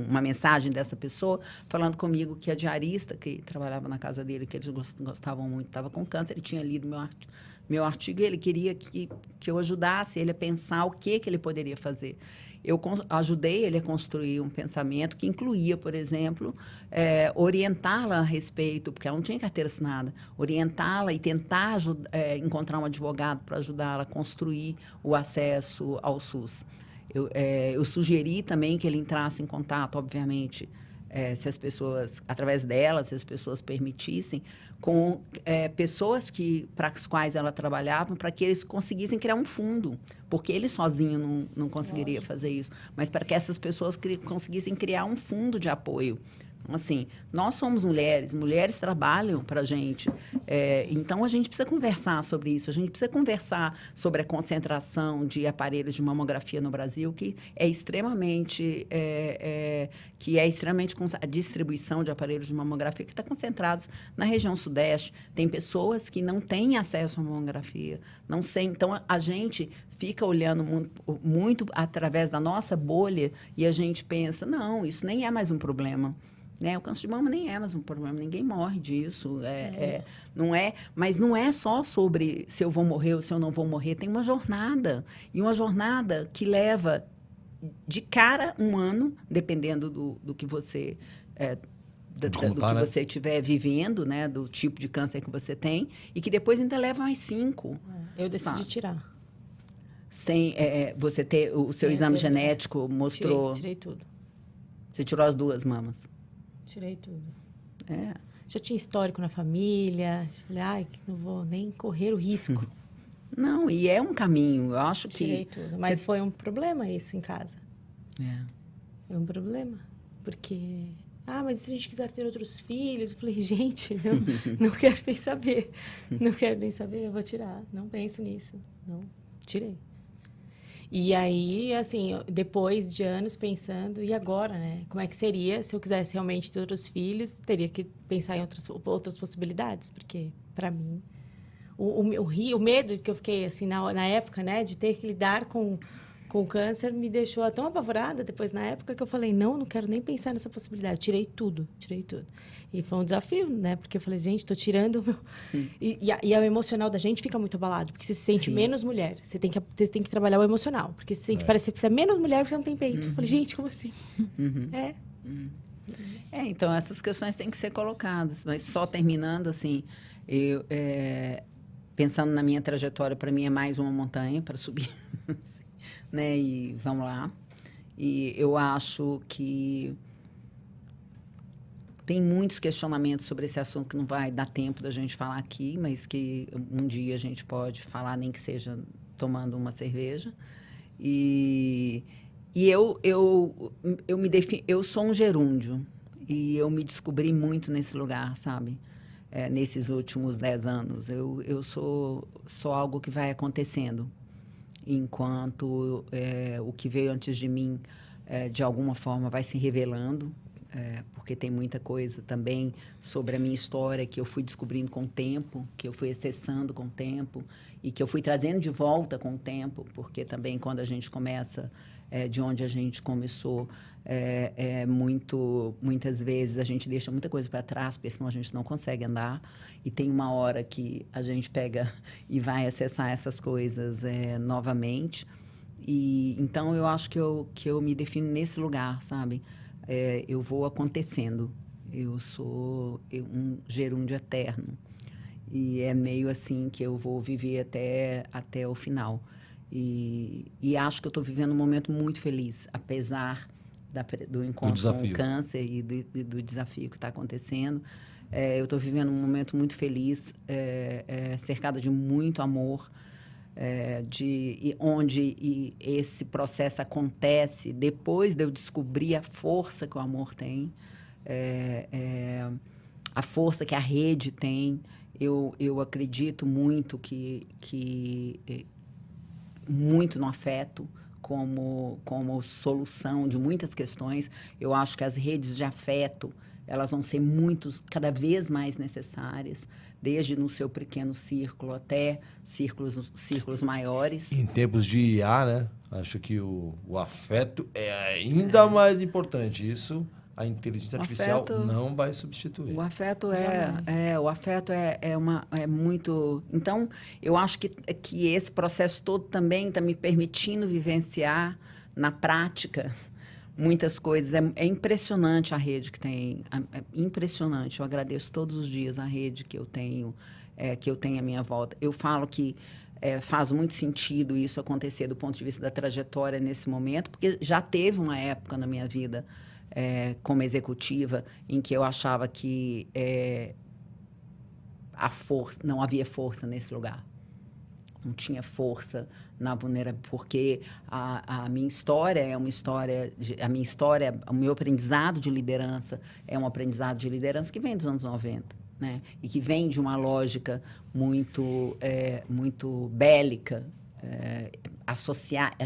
uma mensagem dessa pessoa falando comigo que a diarista que trabalhava na casa dele, que eles gostavam muito, estava com câncer, ele tinha lido meu artigo e ele queria que eu ajudasse ele a pensar o que ele poderia fazer. Eu ajudei ele a construir um pensamento que incluía, por exemplo, orientá-la a respeito, porque ela não tinha carteira assinada, orientá-la e tentar encontrar um advogado para ajudá-la a construir o acesso ao SUS. Eu sugeri também que ele entrasse em contato, obviamente, se as pessoas, através dela, se as pessoas permitissem, com pessoas para as quais ela trabalhava, para que eles conseguissem criar um fundo, porque ele sozinho não conseguiria fazer isso, mas para que essas pessoas conseguissem criar um fundo de apoio. Então, assim, nós somos mulheres trabalham para a gente, então a gente precisa conversar sobre isso, a gente precisa conversar sobre a concentração de aparelhos de mamografia no Brasil, que é extremamente a distribuição de aparelhos de mamografia que está concentrados na região sudeste. Tem pessoas que não têm acesso à mamografia, não sei, então a gente fica olhando muito através da nossa bolha e a gente pensa, não, isso nem é mais um problema. O câncer de mama nem é mais um problema, ninguém morre disso, não é, mas não é só sobre se eu vou morrer ou se eu não vou morrer, tem uma jornada, e uma jornada que leva de cara um ano, dependendo do que você você estiver vivendo, né, do tipo de câncer que você tem, e que depois ainda leva mais 5. Eu decidi tirar. Sem você ter o seu exame genético mostrou... Tirei tudo. Você tirou as 2 mamas? Tirei tudo. Já tinha histórico na família. Falei, não vou nem correr o risco. Não, e é um caminho. Eu acho que... Tirei tudo. Mas foi um problema isso em casa. Foi um problema. Porque... mas se a gente quiser ter outros filhos? Eu falei, gente, não quero nem saber. Não quero nem saber, eu vou tirar. Não penso nisso. Não, tirei. E aí, assim, depois de anos pensando, e agora, né? Como é que seria se eu quisesse realmente ter outros filhos? Teria que pensar em outras possibilidades, porque, para mim, o medo que eu fiquei, assim, na época, né? De ter que lidar com o câncer me deixou tão apavorada depois, na época, que eu falei, não quero nem pensar nessa possibilidade. Tirei tudo. E foi um desafio, né? Porque eu falei, gente, estou tirando o meu... E o emocional da gente fica muito abalado, porque você se sente menos mulher. Você tem que trabalhar o emocional, porque você sente, parece que você é menos mulher porque você não tem peito. Eu falei, gente, como assim? Então, essas questões têm que ser colocadas. Mas só terminando, assim, pensando na minha trajetória, para mim é mais uma montanha para subir, né? E vamos lá. E eu acho que tem muitos questionamentos sobre esse assunto que não vai dar tempo da gente falar aqui, mas que um dia a gente pode falar, nem que seja tomando uma cerveja. E eu me defino, eu sou um gerúndio e eu me descobri muito nesse lugar, sabe? Nesses últimos 10 anos. Eu sou algo que vai acontecendo, enquanto o que veio antes de mim, de alguma forma, vai se revelando, porque tem muita coisa também sobre a minha história que eu fui descobrindo com o tempo, que eu fui acessando com o tempo e que eu fui trazendo de volta com o tempo, porque também quando a gente começa de onde a gente começou, muitas vezes a gente deixa muita coisa para trás, porque senão a gente não consegue andar. E tem uma hora que a gente pega e vai acessar essas coisas novamente. E então eu acho que eu me defino nesse lugar, sabe? Eu vou acontecendo. Eu sou um gerúndio eterno. E é meio assim que eu vou viver até o final. E acho que eu estou vivendo um momento muito feliz, apesar do encontro com o câncer e do desafio que está acontecendo. Eu estou vivendo um momento muito feliz, cercada de muito amor, onde esse processo acontece depois de eu descobrir a força que o amor tem, a força que a rede tem. Eu acredito muito muito no afeto como solução de muitas questões. Eu acho que as redes de afeto, elas vão ser cada vez mais necessárias, desde no seu pequeno círculo até círculos maiores. Em tempos de IA, né? Acho que o afeto é ainda mais importante. Isso a inteligência artificial não vai substituir. O afeto é muito... Então, eu acho que esse processo todo também está me permitindo vivenciar na prática muitas coisas. É impressionante a rede que tem. É impressionante. Eu agradeço todos os dias a rede que eu tenho à minha volta. Eu falo que faz muito sentido isso acontecer do ponto de vista da trajetória nesse momento, porque já teve uma época na minha vida como executiva, em que eu achava que não havia força nesse lugar. Não tinha força na vulnerabilidade, porque a minha história é uma história... o meu aprendizado de liderança é um aprendizado de liderança que vem dos anos 90, né? E que vem de uma lógica muito bélica,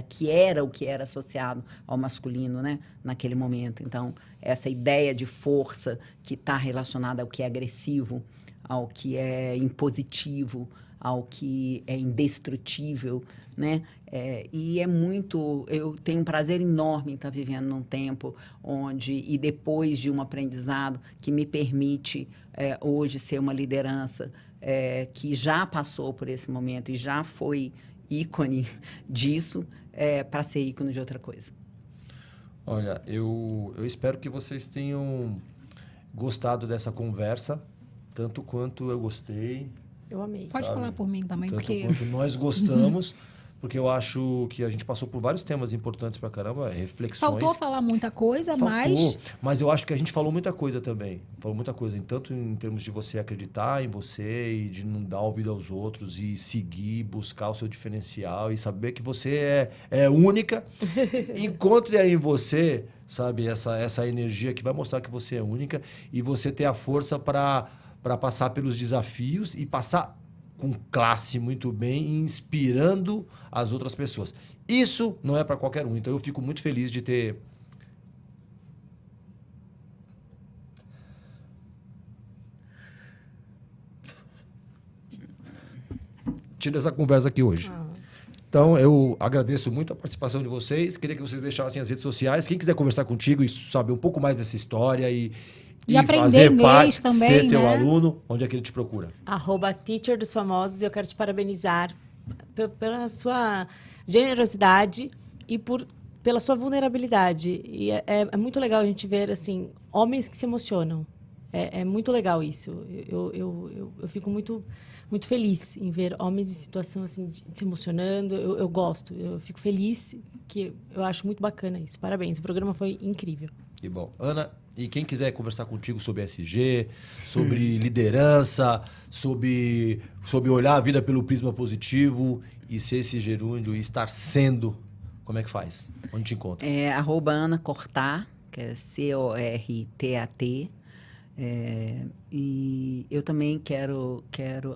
que era o que era associado ao masculino, né, naquele momento. Então, essa ideia de força que está relacionada ao que é agressivo, ao que é impositivo, ao que é indestrutível, né? Eu tenho um prazer enorme em estar vivendo num tempo e depois de um aprendizado que me permite hoje ser uma liderança que já passou por esse momento e já foi ícone disso, para ser ícone de outra coisa. Olha, eu espero que vocês tenham gostado dessa conversa, tanto quanto eu gostei. Eu amei. Pode falar por mim também, tanto porque... quanto nós gostamos, porque eu acho que a gente passou por vários temas importantes pra caramba, reflexões. Faltou falar muita coisa, mas eu acho que a gente falou muita coisa também. Falou muita coisa, tanto em termos de você acreditar em você e de não dar ouvido aos outros e seguir, buscar o seu diferencial e saber que você é única. Encontre aí em você, sabe, essa energia que vai mostrar que você é única e você ter a força para passar pelos desafios e passar com classe muito bem, inspirando as outras pessoas. Isso não é para qualquer um. Então, eu fico muito feliz de ter... tido essa conversa aqui hoje. Então, eu agradeço muito a participação de vocês. Queria que vocês deixassem as redes sociais. Quem quiser conversar contigo e saber um pouco mais dessa história e aprender fazer inglês também, ser teu né? aluno, onde é que ele te procura? @teacher dos famosos. Eu quero te parabenizar pela sua generosidade e pela sua vulnerabilidade. E é muito legal a gente ver assim homens que se emocionam. É muito legal isso. Eu fico muito, muito feliz em ver homens em situação assim, de se emocionando. Eu gosto, eu fico feliz, que eu acho muito bacana isso. Parabéns, o programa foi incrível. Que bom. Ana, e quem quiser conversar contigo sobre SG, sobre liderança, sobre olhar a vida pelo prisma positivo e ser esse gerúndio e estar sendo, como é que faz? Onde te encontra? @AnaCortat, que é CORTAT. E eu também quero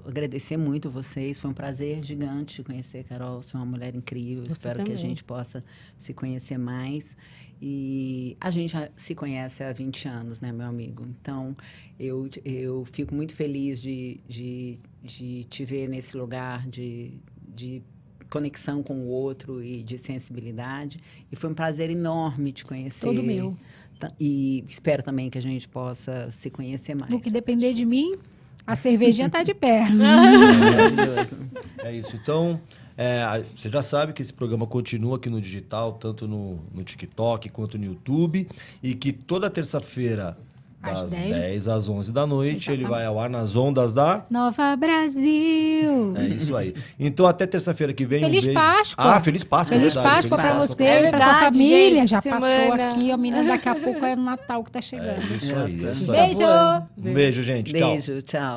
agradecer muito vocês. Foi um prazer gigante conhecer, Carol. Você é uma mulher incrível. Você Espero também. que a gente possa se conhecer mais. E a gente já se conhece há 20 anos, né, meu amigo? Então, eu fico muito feliz de te ver nesse lugar de conexão com o outro e de sensibilidade. E foi um prazer enorme te conhecer. Todo meu. E espero também que a gente possa se conhecer mais. No que depender de mim, a cervejinha tá de pé. Maravilhoso. É isso. Então, você já sabe que esse programa continua aqui no digital, tanto no TikTok quanto no YouTube. E que toda terça-feira, Às das 10. 10 às 11 da noite, ele Exatamente. vai ao ar nas ondas da... Nova Brasil! É isso aí. Então, até terça-feira que vem. Feliz um beijo. Páscoa! Ah, Feliz Páscoa. Feliz verdade, Páscoa pra Páscoa você É e pra sua verdade, família. gente, Já semana. passou aqui, ó, menina. Daqui a pouco é o Natal que tá chegando. É isso aí. É isso aí. Beijo! Um beijo, gente. Tchau. Beijo, tchau.